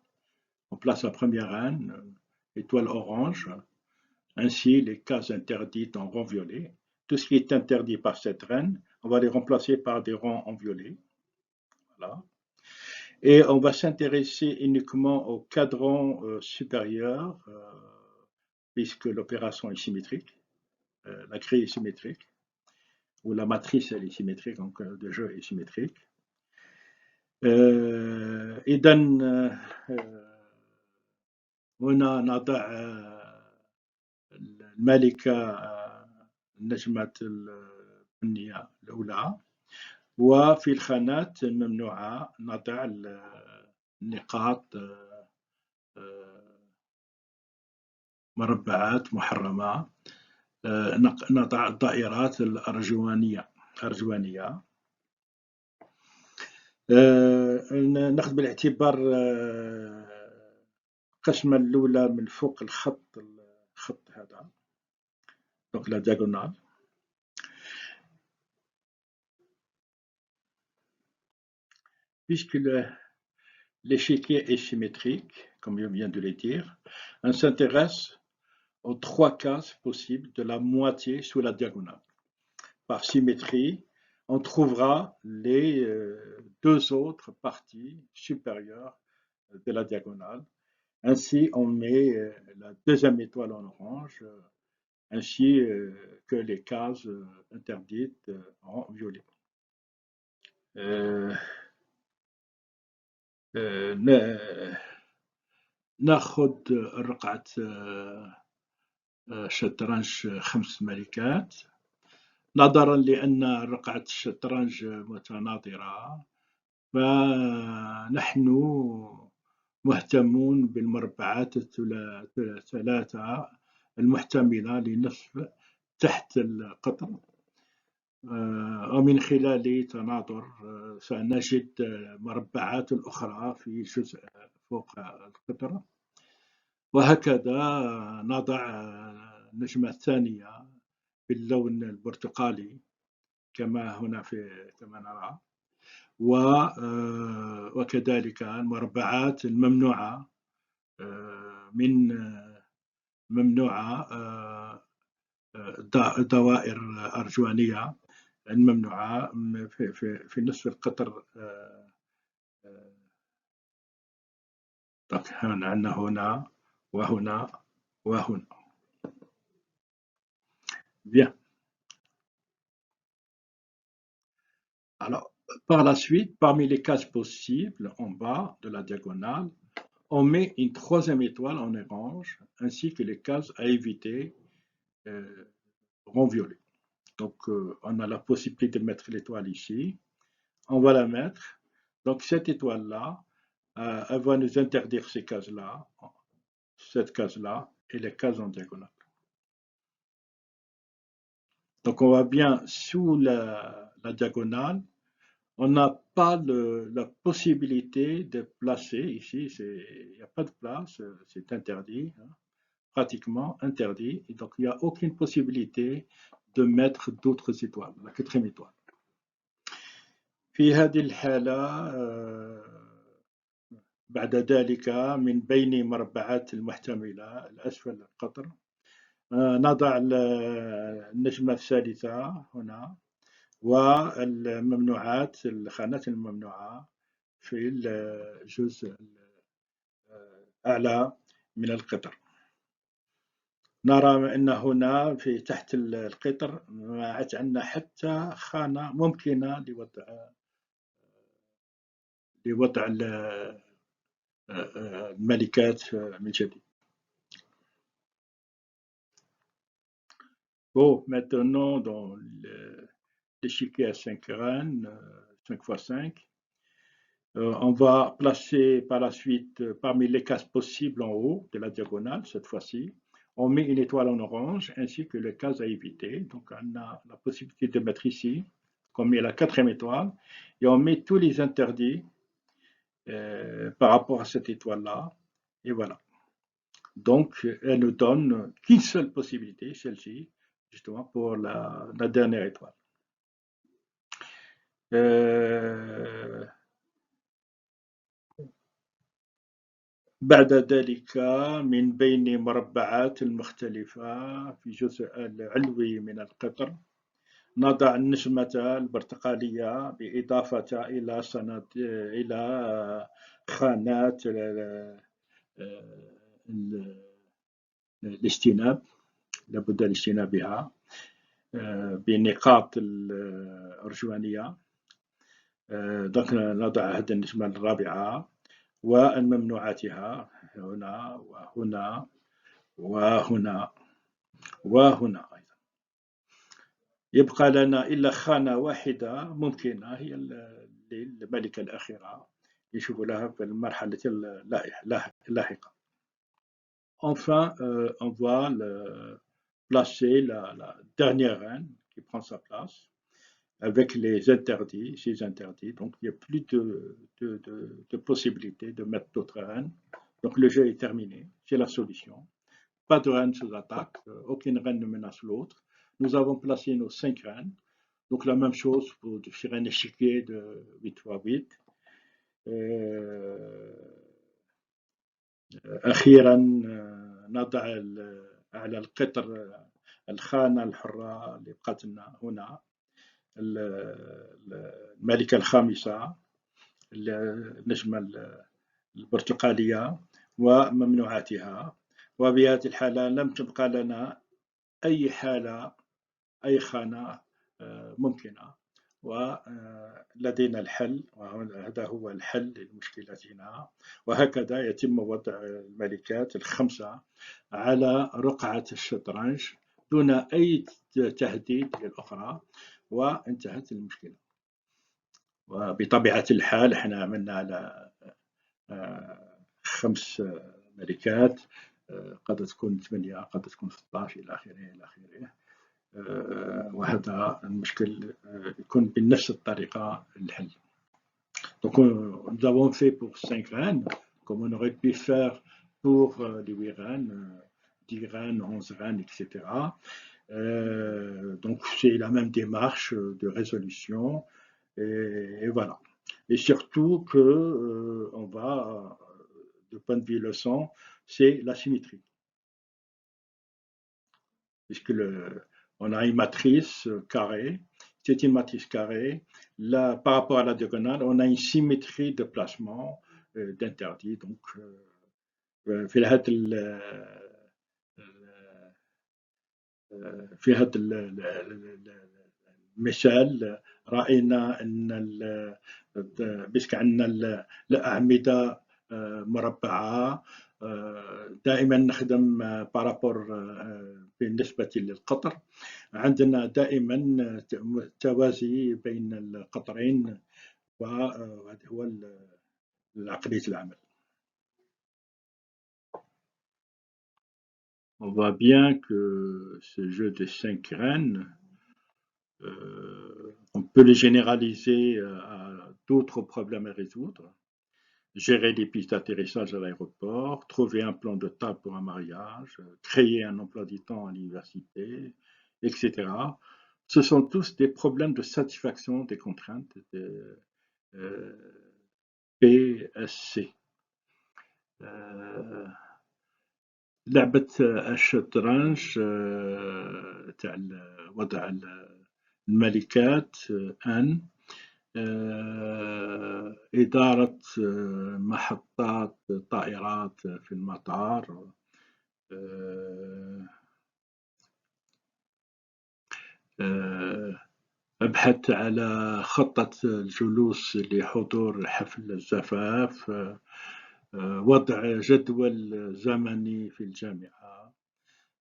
Speaker 1: On place la première reine, étoile orange, ainsi les cases interdites en rond violet. Tout ce qui est interdit par cette reine, on va les remplacer par des ronds en violet. Voilà. Et on va s'intéresser uniquement au cadran supérieur, puisque l'opération est symétrique, la grille est symétrique, ou la matrice elle est symétrique, donc le jeu est symétrique. إذا هنا نضع الملكة نجمة البنية الأولى، وفي الخانات الممنوعة نضع النقاط مربعات محرمة، نضع الدائرات الأرجوانية. ناخذ بالاعتبار القسمة الأولى من فوق الخط هذا، donc la diagonale. Puisque l'échiquier est symétrique, comme je viens de le dire, on s'intéresse aux 3 cases possibles de la moitié sous la diagonale. Par symétrie, on trouvera les 2 autres parties supérieures de la diagonale. Ainsi, on met la deuxième étoile en orange, ainsi que les cases interdites en violet. ناخذ رقعة شطرنج 5 ملكات، نظرا لأن رقعة الشطرنج متناظرة فنحن مهتمون بالمربعات الثلاثة المحتملة لنصف تحت القطر، ومن خلال تناظر سنجد مربعات أخرى في جزء فوق القطر، وهكذا نضع النجمة الثانية باللون البرتقالي كما هنا كما نرى، وكذلك المربعات الممنوعة من ممنوعة دوائر أرجوانية الممنوعة في نصف القطر. عندنا هنا وهنا وهنا. Bien. Alors, par la suite, parmi les cases possibles, en bas de la diagonale, on met une troisième étoile en orange, ainsi que les cases à éviter en violet. Donc, on a la possibilité de mettre l'étoile ici. On va la mettre. Donc, cette étoile-là, elle va nous interdire ces cases-là, cette case-là et les cases en diagonale. Donc, on voit bien sous la diagonale, on n'a pas la possibilité de placer ici, il n'y a pas de place, c'est interdit, hein, pratiquement interdit. Et donc, il n'y a aucune possibilité de mettre d'autres étoiles, la quatrième étoile. في هذه الحالة بعد ذلك من بين مربعات المحتملة الأسفل القطر نضع النجمة الثالثة هنا والممنوعات الخانات الممنوعة في الجزء الأعلى من القطر. نرى أن هنا في تحت القطر ما عاد عندنا حتى خانة ممكنة لوضع الملكات من جديد. Bon, maintenant dans l'échiquier à 5 reines, 5 x 5, on va placer par la suite parmi les cases possibles en haut de la diagonale, cette fois-ci, on met une étoile en orange ainsi que les cases à éviter. Donc on a la possibilité de mettre ici, on met la quatrième étoile et on met tous les interdits par rapport à cette étoile-là. Et voilà. Donc elle nous donne qu'une seule possibilité, celle-ci, justement pour la dernière étoile. بعد ذلك من بين مربعات المختلفة في الجزء العلوي من القطر نضع النجمة البرتقالية بإضافة إلى خانات الاجتناب، لابد الاجتناب بنقاط الأرجوانية. دونك نضع هذه النجمة الرابعة وممنوعاتها هنا وهنا وهنا وهنا أيضا. يبقى لنا إلا خانة واحدة ممكنة هي الملكة الأخيرة يشوف لها في المرحلة اللاحقة. Enfin, on va placer la dernière reine qui prend sa place avec les interdits, ces interdits. Donc, il n'y a plus de possibilité de mettre d'autres reines. Donc, le jeu est terminé. C'est la solution. Pas de reine sous attaque. Aucune reine ne menace l'autre. Nous avons placé nos 5 reines. Donc, la même chose pour sur un échiquier de 8 x 8. أخيرا نضع على القطر الخانة الحرة اللي بقت لنا هنا الملكة الخامسة النجمة البرتقالية وممنوعاتها. وبهذه الحالة لم تبقى لنا أي حالة أي خانة ممكنة، ولدينا الحل، وهذا هو الحل لمشكلتنا. وهكذا يتم وضع الملكات الخمسة على رقعة الشطرنج دون أي تهديد للأخرى، وانتهت المشكلة. وبطبيعة الحال احنا عملنا على 5 ملكات، قد تكون 8 قد تكون 16 إلى آخره إلى آخره. وهذا المشكل يكون بنفس الطريقة الحل. Donc nous avons fait pour 5 graines, comme on aurait pu faire pour les 8 graines, 10 graines, 11 graines, etc. Donc c'est la même démarche de résolution, et voilà. Et surtout que on va, de point de vue leçon, c'est la symétrie. Puisque on a une matrice carrée, c'est une matrice carrée. Là, par rapport à la diagonale, on a une symétrie de placement d'interdit. Donc, في هذا في هذا المثال رأينا أن بسك عندنا الأعمدة مربعة، دائما نخدم بارابور بالنسبة للقطر، عندنا دائما توازي بين القطرين، وهذا هو عقلية العمل. On voit bien que ce jeu de 5 graines, on peut les généraliser à d'autres problèmes à résoudre. Gérer des pistes d'atterrissage à l'aéroport, trouver un plan de table pour un mariage, créer un emploi du temps à l'université, etc. Ce sont tous des problèmes de satisfaction des contraintes de PSC. لعبة الشطرنج تاع وضع الملكات أن إدارة محطات طائرات في المطار، أبحث على خطة الجلوس لحضور حفل الزفاف، وضع جدول زمني في الجامعة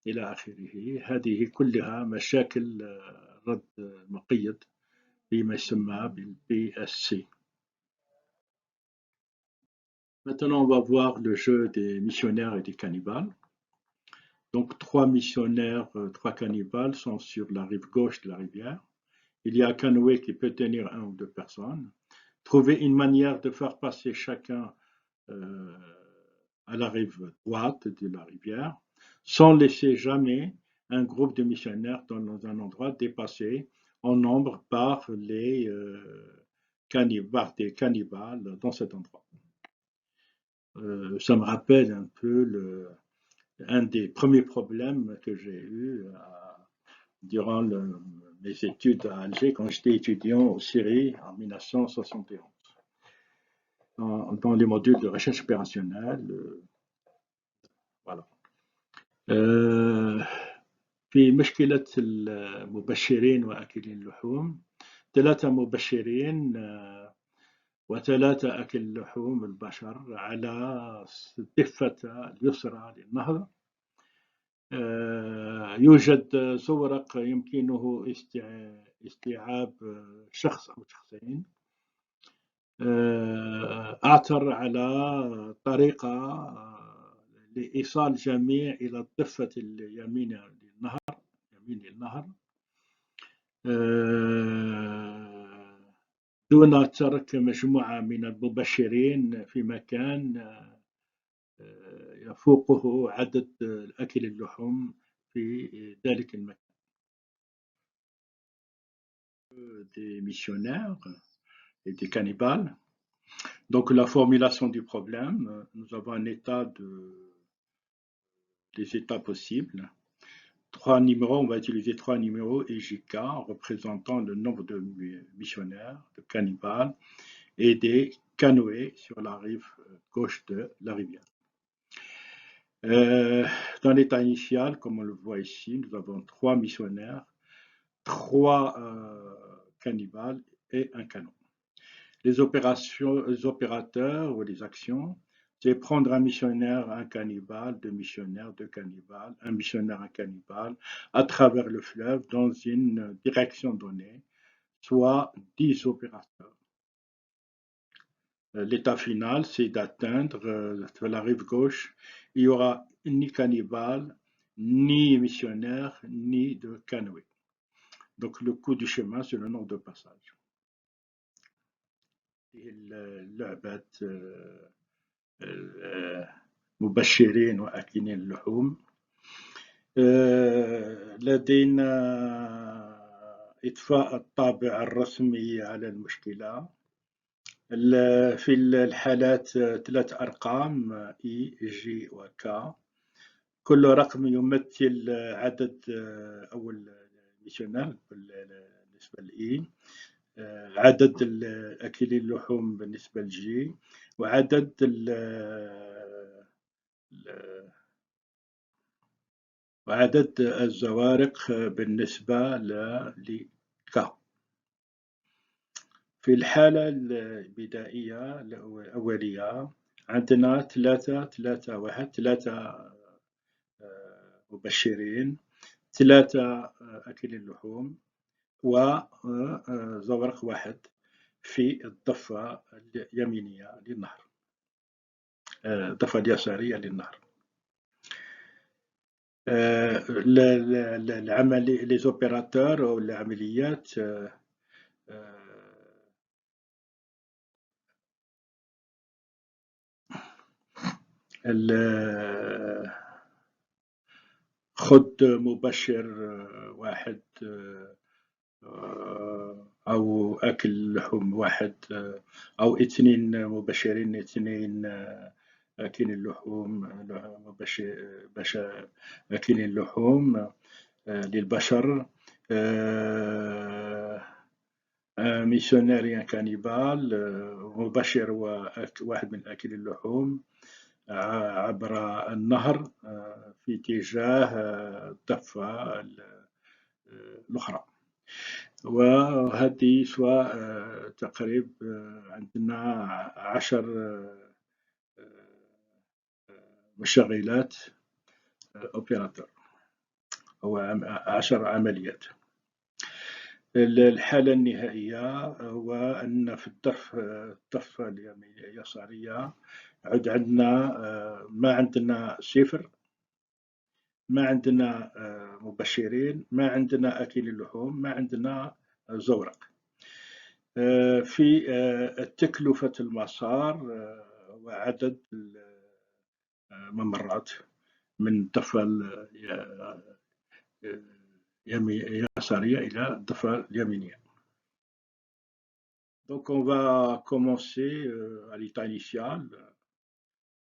Speaker 1: إلى آخره. هذه كلها مشاكل رد مقيد بما يسمى بالPSC. Maintenant, on va voir le jeu des missionnaires et des cannibales. Donc, 3 missionnaires, 3 cannibales sont sur la rive gauche de la rivière. Il y a un canoë qui peut tenir 1 ou 2 personnes. Trouver une manière de faire passer chacun à la rive droite de la rivière, sans laisser jamais un groupe de missionnaires dans un endroit dépassé en nombre par les cannibales dans cet endroit. Ça me rappelle un peu un des premiers problèmes que j'ai eu durant mes études à Alger, quand j'étais étudiant au Syrie en 1971, dans les modules de recherche opérationnelle. Voilà. في مشكلة المبشرين وأكلي اللحوم، 3 مبشرين و3 أكل لحوم البشر على الضفة اليسرى للنهر. يوجد زورق يمكنه استيعاب شخص أو شخصين. أعثر على طريقة لإيصال الجميع إلى الضفة اليمين للنهر دون ترك مجموعة من المبشرين في مكان يفوقه عدد أكل اللحوم في ذلك المكان. Des missionnaires et des cannibales. Donc la formulation du problème, nous avons un état des états possibles. 3 numéros, on va utiliser 3 numéros EJK représentant le nombre de missionnaires, de cannibales et des canoës sur la rive gauche de la rivière. Dans l'état initial, comme on le voit ici, nous avons 3 missionnaires, 3 cannibales et un canot. Les opérateurs ou les actions, c'est prendre un missionnaire, un cannibale, 2 missionnaires, 2 cannibales, un missionnaire, un cannibale, à travers le fleuve dans une direction donnée, soit 10 opérateurs. l'état final, c'est d'atteindre la rive gauche. Il y aura ni cannibale, ni missionnaire, ni de canoë. Donc le coût du chemin, c'est le nombre de passages. اللعبة مبشرين وآكلين اللحوم. لدينا إضفاء الطابع الرسمي على المشكلة. في الحالات 3 أرقام إي جي وك، كل رقم يمثل عدد أول ميسيونير بالنسبة لإي، عدد أكلي اللحوم بالنسبة لجي، وعدد وعدد الزوارق بالنسبة لك. في الحالة البدائية الأولية عندنا 3 مبشرين، 3 أكلي اللحوم، وزورق واحد في الضفة اليمينية للنهر، الضفة اليسارية للنهر. les opérateurs أو العمليات خد مبشر واحد أو أكل لحوم واحد، أو 2 مبشرين، 2 أكلين اللحوم، أكلين اللحوم للبشر، ميسيونير كانيبال، مبشر واحد من أكل اللحوم عبر النهر في اتجاه الضفة الأخرى. وهذه سواء تقريب عندنا 10 مشغلات أوبيراتور أو 10 عمليات. الحالة النهائية هو أن في الضفة اليسارية عد عندنا ما عندنا صفر، ما عندنا مبشرين، ما عندنا أكل اللحوم، ما عندنا زورق. في تكلفة المسار وعدد الممرات من الضفة اليسارية إلى الضفة اليمينية. Donc on va commencer à l'état initial.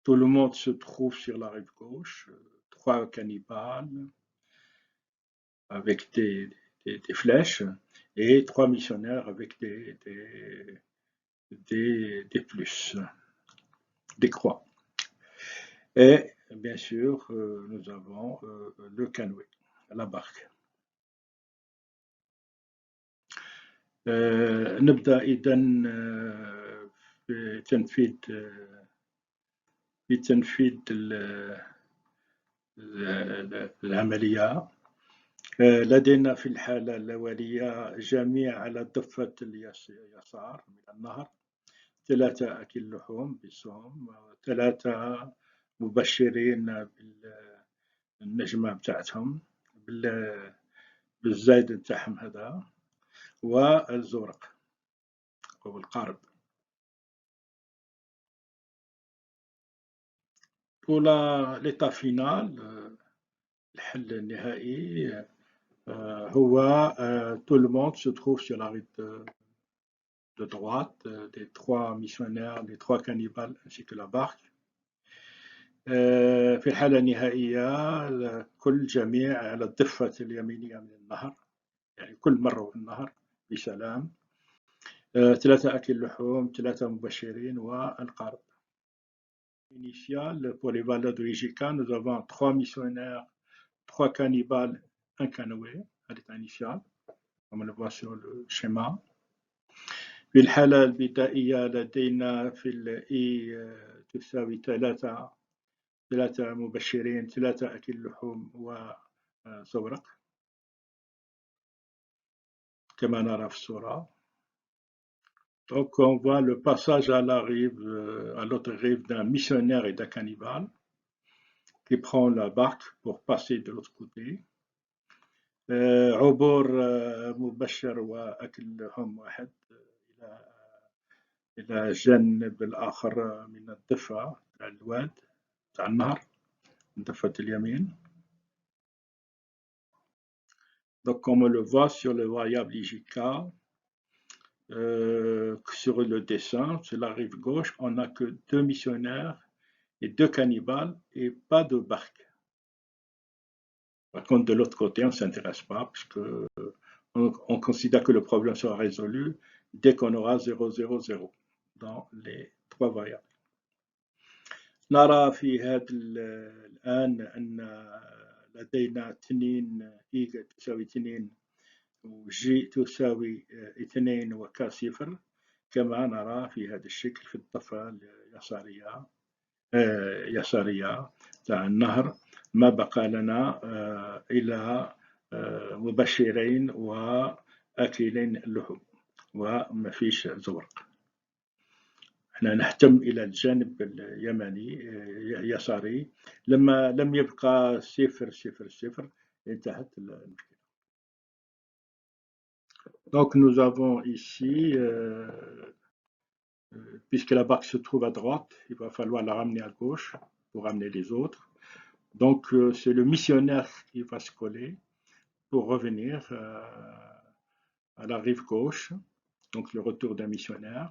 Speaker 1: Tout le monde se trouve sur la rive gauche, 3 cannibales avec des flèches et 3 missionnaires avec des plus, des croix. Et bien sûr, nous avons le canoë, la barque. نبدأ إذن في تنفيذ العملية. لدينا في الحالة الأولية جميع على الضفة اليسار من النهر 3 أكل لحوم بسهم، 3 مبشرين بالنجمة بتاعتهم بالزايد نتاعهم هذا، والزورق والقارب. pour l'état final، الحل النهائي هو tout le monde se trouve sur la rive de droite, les 3 missionnaires, les 3 cannibales ainsi que la barque. في الحالة النهائية كل جميع على الضفة اليمينية من النهر، يعني كل مرة في النهر بسلام. 3 أكل لحوم، 3 مبشرين والقارب. Initial pour les valeurs de IJK, nous avons 3 missionnaires, 3 cannibales, 1 canoë à l'état initial, comme on le voit sur le schéma. في الحالة البدائية لدينا في الإي تساوي 3 مبشرين، 3 أكل لحوم وزورق كما نرى في الصورة. Donc on voit le passage à la rive, à l'autre rive d'un missionnaire et d'un cannibale qui prend la barque pour passer de l'autre côté. عبور مبشر وأكل لحوم واحد إلى إلى الجانب الآخر من الضفة تاع الواد تاع النهر ضفة اليمين. Donc comme on le voit sur le variable IJK, sur le dessin, sur la rive gauche, on n'a que 2 missionnaires et 2 cannibales et pas de barque. Par contre, de l'autre côté, on ne s'intéresse pas parce que on considère que le problème sera résolu dès qu'on aura 0, 0, 0 dans les 3 variables. نرى في هذا الآن أن لدينا 2 إي تساوي 2 وجي تساوي 2 وك صفر كما نرى في هذا الشكل في الضفة اليسارية يسارية تاع النهر. ما بقى لنا إلى مبشرين وآكلين اللحوم وما فيش زورق. احنا نحتم إلى الجانب اليمني يساري. لما لم يبقى 0 0 0 انتهت المشكلة. Donc nous avons ici, puisque la barque se trouve à droite, il va falloir la ramener à gauche pour ramener les autres. Donc c'est le missionnaire qui va se coller pour revenir à la rive gauche, donc le retour d'un missionnaire.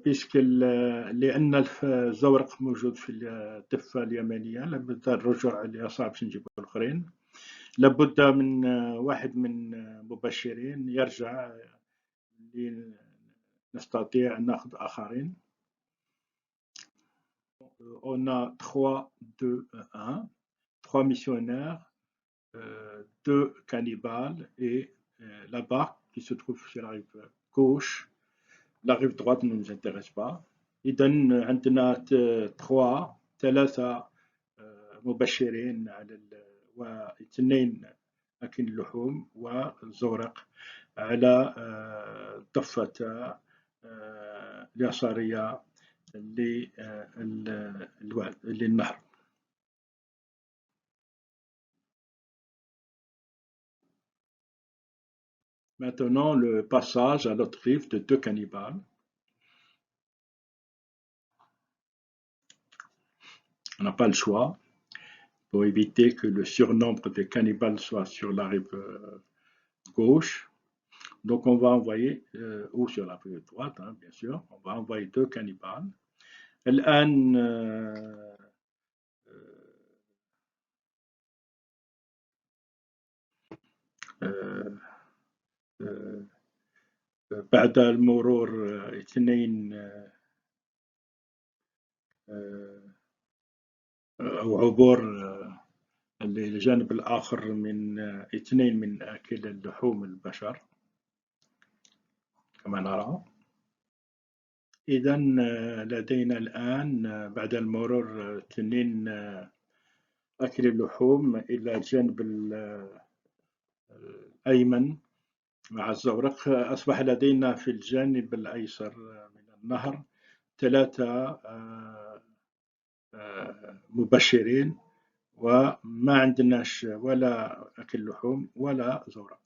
Speaker 1: puisque لأن الزورق موجود في الضفة اليمنية لابد الرجوع اليسار باش نجيبو الآخرين. لابد من واحد من مبشرين يرجع لنستطيع أن نأخذ آخرين. On a 3, 2, 1, 3 missionnaires, 2 cannibales et la barque qui se trouve sur la rive gauche. La rive droite ne nous intéresse pas. إذن عندنا 3 مبشرين على واثنين أكل اللحوم وزورق على الضفة اليسارية للنهر. Maintenant, le passage à l'autre rive de 2 cannibales. On n'a pas le choix pour éviter que le surnombre des cannibales soit sur la rive gauche. Donc on va envoyer, ou sur la rive droite, hein, bien sûr, on va envoyer 2 cannibales. الآن بعد المرور 2 أو عبور الجانب الآخر من 2 من آكل اللحوم البشر كما نرى. إذن لدينا الآن بعد المرور 2 أكل اللحوم إلى الجانب الأيمن مع الزورق. أصبح لدينا في الجانب الأيسر من النهر 3 مبشرين وما عندناش ولا أكل لحوم ولا زورق.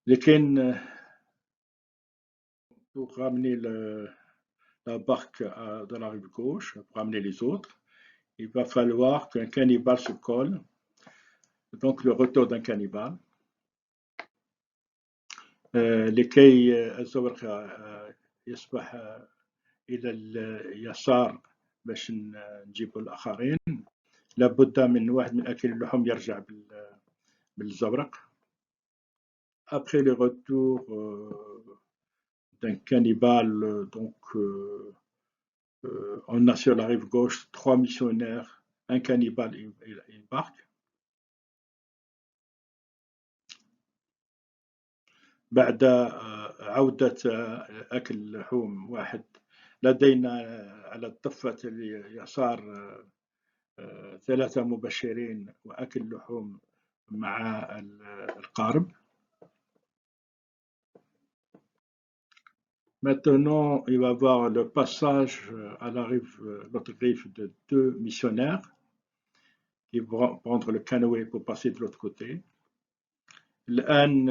Speaker 1: لكن pour ramener la barque dans la rive gauche, pour ramener les autres, il va falloir qu'un cannibale se colle. Donc le retour d'un cannibale. لكي الزورق يصبح إلى اليسار باش نجيبوا الآخرين لابد من واحد من أكل اللحوم يرجع بالزورق. Après le retour d'un cannibale, donc on a sur la rive gauche 3 missionnaires, un cannibale et une barque. بعد عودة أكل اللحوم واحد لدينا على الضفة اليسار 3 مبشرين وأكل لحوم مع القارب. Maintenant, il va y avoir le passage à la rive, l'autre rive de deux missionnaires qui vont prendre le canoë pour passer de l'autre côté. الآن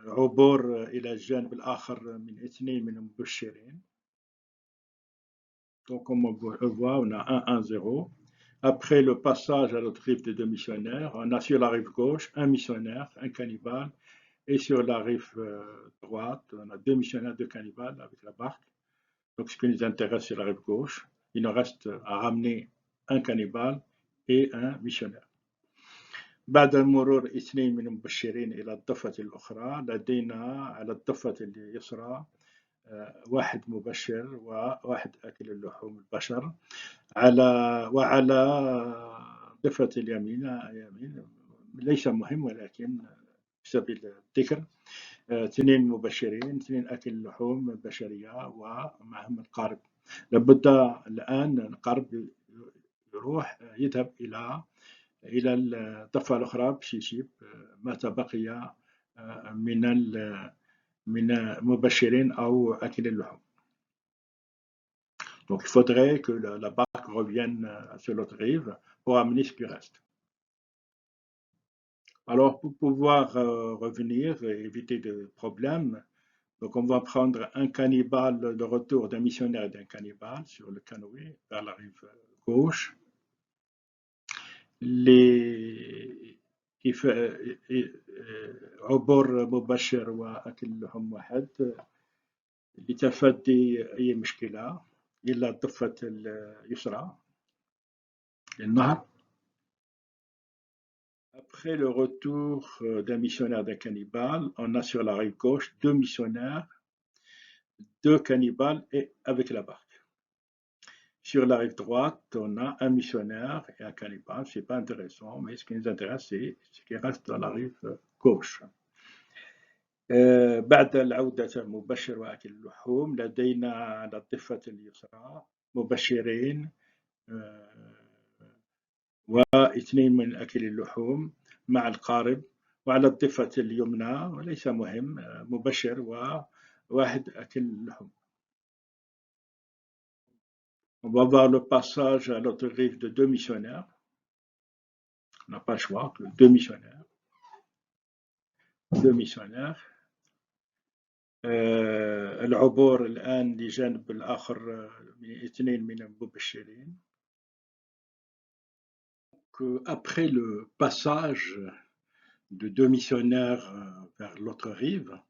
Speaker 1: عبور إلى الجانب الآخر من اثنين من المبشرين. Donc, comme on voit, on a 1-1-0. Après le passage à l'autre rive de deux missionnaires, on a sur la rive gauche un missionnaire, un cannibale, et sur la rive droite, on a deux missionnaires, deux cannibales avec la barque. Donc, ce qui nous intéresse, c'est la rive gauche. Il nous reste à ramener un cannibale et un missionnaire. بعد مرور اثنين من المبشرين إلى الضفة الأخرى لدينا على الضفة اليسرى واحد مبشر وواحد أكل اللحوم البشر وعلى ضفة اليمين ليس مهم ولكن بسبب الذكر اثنين مبشرين اثنين أكل اللحوم البشرية ومعهم القارب. لابد الآن القارب يذهب إلى الضفة الأخرى باش يجيب ما تبقي من مبشرين أو أكل اللحوم. Donc il faudrait que la barque revienne sur l'autre rive pour amener ce qui reste. Alors pour pouvoir revenir et éviter de problèmes, donc on va prendre un cannibale, le retour d'un missionnaire et d'un cannibale sur le canoë vers la rive gauche. كيف عبور مباشر وأكل لحم واحد لتفادي أي مشكلة إلى الضفة اليسرى للنهر. Après le retour d'un missionnaire d'un cannibale, on a sur la rive gauche deux missionnaires, deux cannibales et avec la barque. Sur la rive droite, on a un missionnaire et un cannibale. Ce n'est pas intéressant, mais ce qui nous intéresse, c'est ce qui reste dans la rive gauche. بعد العودة مبشر وأكل اللحوم لدينا على الضفة اليسرى مبشرين واثنين من أكل اللحوم مع القارب، وعلى الضفة اليمنى وليس مهم مبشر وواحد أكل اللحوم. On va voir le passage à l'autre rive de deux missionnaires. On n'a pas le choix, deux missionnaires. العبور الآن لجانب الآخر من اثنين من المبشرين. Après le passage de deux missionnaires vers l'autre rive,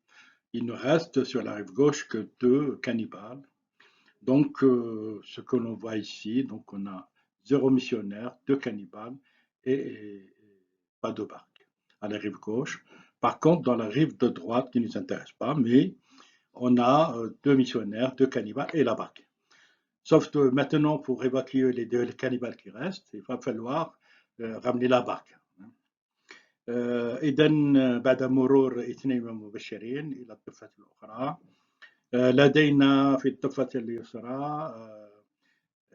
Speaker 1: il ne reste sur la rive gauche que deux cannibales. Donc, ce que l'on voit ici, donc on a 0 missionnaire, 2 cannibales et pas de barque à la rive gauche. Par contre, dans la rive de droite, qui ne nous intéresse pas, mais on a 2 missionnaires, 2 cannibales et la barque. Sauf que maintenant, pour évacuer les 2 cannibales qui restent, il va falloir ramener la barque. إذن بعد مرور 2 من المبشرين إلى الضفة الأخرى لدينا في الضفة اليسرى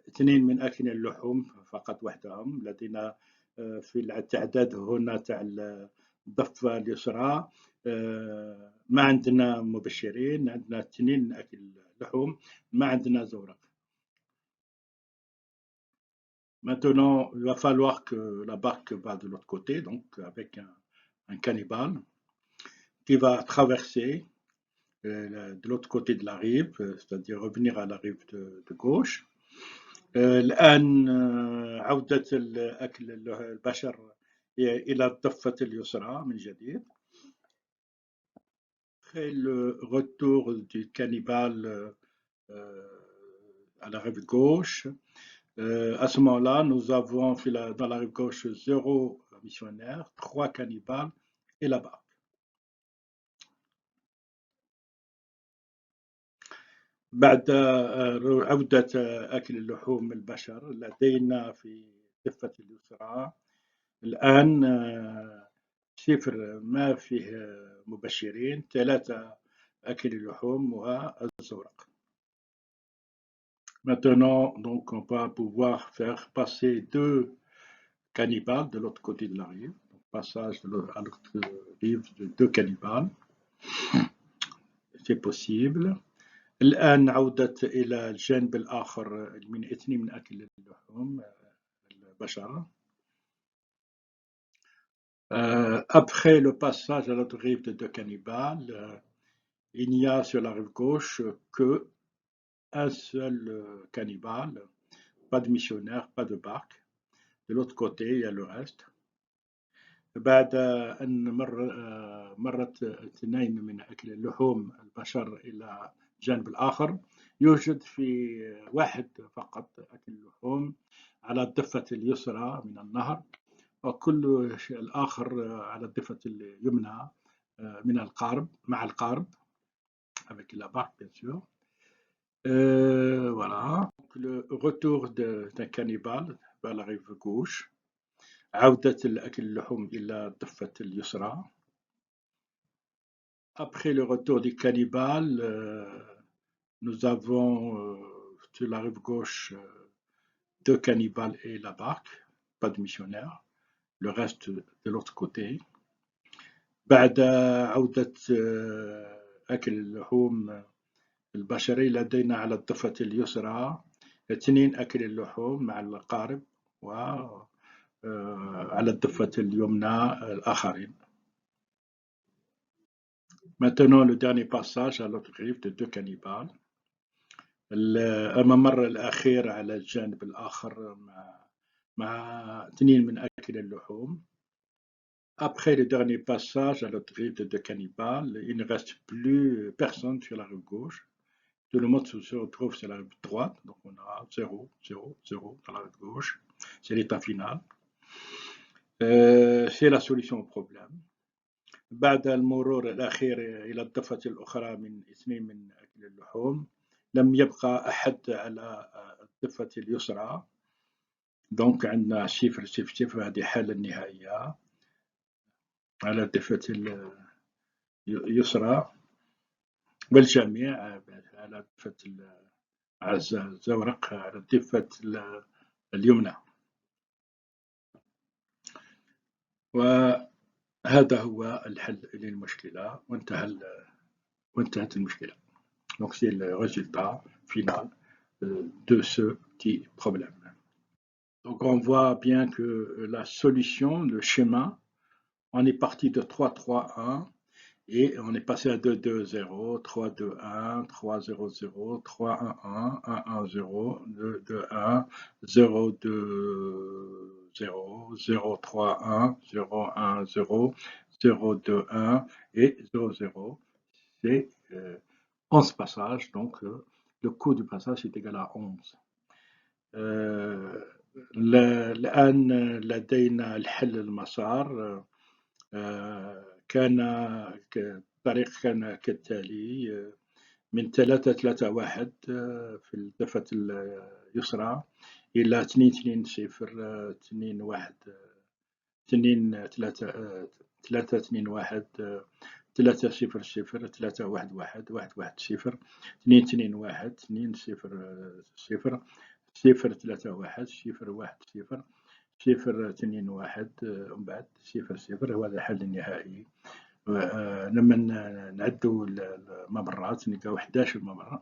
Speaker 1: 2 من أكل اللحوم فقط وحدهم. لدينا في التعداد هنا تاع الضفة اليسرى ما عندنا مبشرين، عندنا 2 من أكل اللحوم، ما عندنا زورق. Maintenant, il va falloir que la barque va de l'autre côté, donc avec un cannibale qui va traverser de l'autre côté de la rive, c'est-à-dire revenir à la rive de gauche. الآن عودة الأكل البشر إلى الضفة اليسرى من جديد. Après le retour du cannibale à la rive gauche, à ce moment-là, nous avons dans la rive gauche 0 missionnaire, 3 cannibales et la barque. بعد عودة أكل اللحوم البشر لدينا في الضفة اليسرى الآن 0 ما فيه مبشرين، 3 أكل اللحوم والزورق. Maintenant, donc, on va pouvoir faire passer 2 cannibales de l'autre côté de la rive. Donc, passage à l'autre rive de 2 cannibales. C'est possible. الآن عودة إلى الجانب الآخر من إثني من أكل اللحوم البشر. Après le passage à l'autre rive de deux cannibales, il n'y a sur la rive gauche que un seul cannibale, pas de missionnaire, pas de barque. De l'autre côté, il y a le reste. بعد أن مرت اثنين من أكل اللحوم البشر إلى الجانب الآخر، يوجد في واحد فقط أكل اللحوم على الضفة اليسرى من النهر، وكل شيء الآخر على الضفة اليمنى من القارب مع القارب avec la barque bien sûr. Voilà. Le retour d'un cannibale vers la rive gauche. عودة الأكل اللحوم إلى الضفة اليسرى. Après le retour du cannibale, nous avons sur la rive gauche deux cannibales et la barque, pas de missionnaire, le reste de l'autre côté. بعد عودة أكل اللحوم البشري لدينا على الضفة اليسرى اثنين أكل اللحوم مع القارب، وعلى الضفة اليمنى الآخرين. Maintenant le dernier passage à l'autre rive de deux cannibales. الممر الأخير على الجانب الآخر مع اثنين من أكل اللحوم. Après le dernier passage à l'autre rive de deux cannibales, il ne reste plus personne sur la rive gauche. Tout le monde se retrouve sur la rive droite, donc on a 0, 0, 0 dans la rive gauche. C'est l'état final. C'est la solution au problème. بعد المرور الأخير إلى الضفة الأخرى من اثنين من أكل اللحوم، لم يبقى أحد على الضفة اليسرى، دونك عندنا صفر صفر صفر، هذه حالة النهائية على الضفة اليسرى، والجميع على الضفة الزورق على الضفة اليمنى. وهذا هو الحل للمشكلة، وانتهت المشكلة. Donc c'est le résultat final de ce petit problème. Donc on voit bien que la solution, le schéma, on est parti de 3, 3, 1 et on est passé à 2, 2, 0, 3, 2, 1, 3, 0, 0, 3, 1, 1, 1, 1, 0, 2, 2, 1, 0, 2, 0, 0, 3, 1, 0, 1, 0, 0, 2, 1 et 0, 0. C'est 11 passages, donc le coût du passage est égal à 11. الآن لدينا الحل المسار. كان الطريق كان كالتالي: من 3 3 1 في الضفة اليسرى إلى 2 2 0 2 1 2 3 3 2 1 3 0 0 3 1 1 1 1 0 2 2 1 2 0 0 0 3 1 0 1 0 0 2 1 ومن بعد 0 0. هو هذا الحل النهائي. لما نعدوا الممرات نلقاو 11 ممر.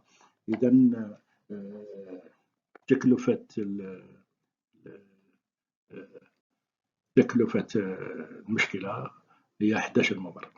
Speaker 1: إذا تكلفة المشكلة هي 11 ممر.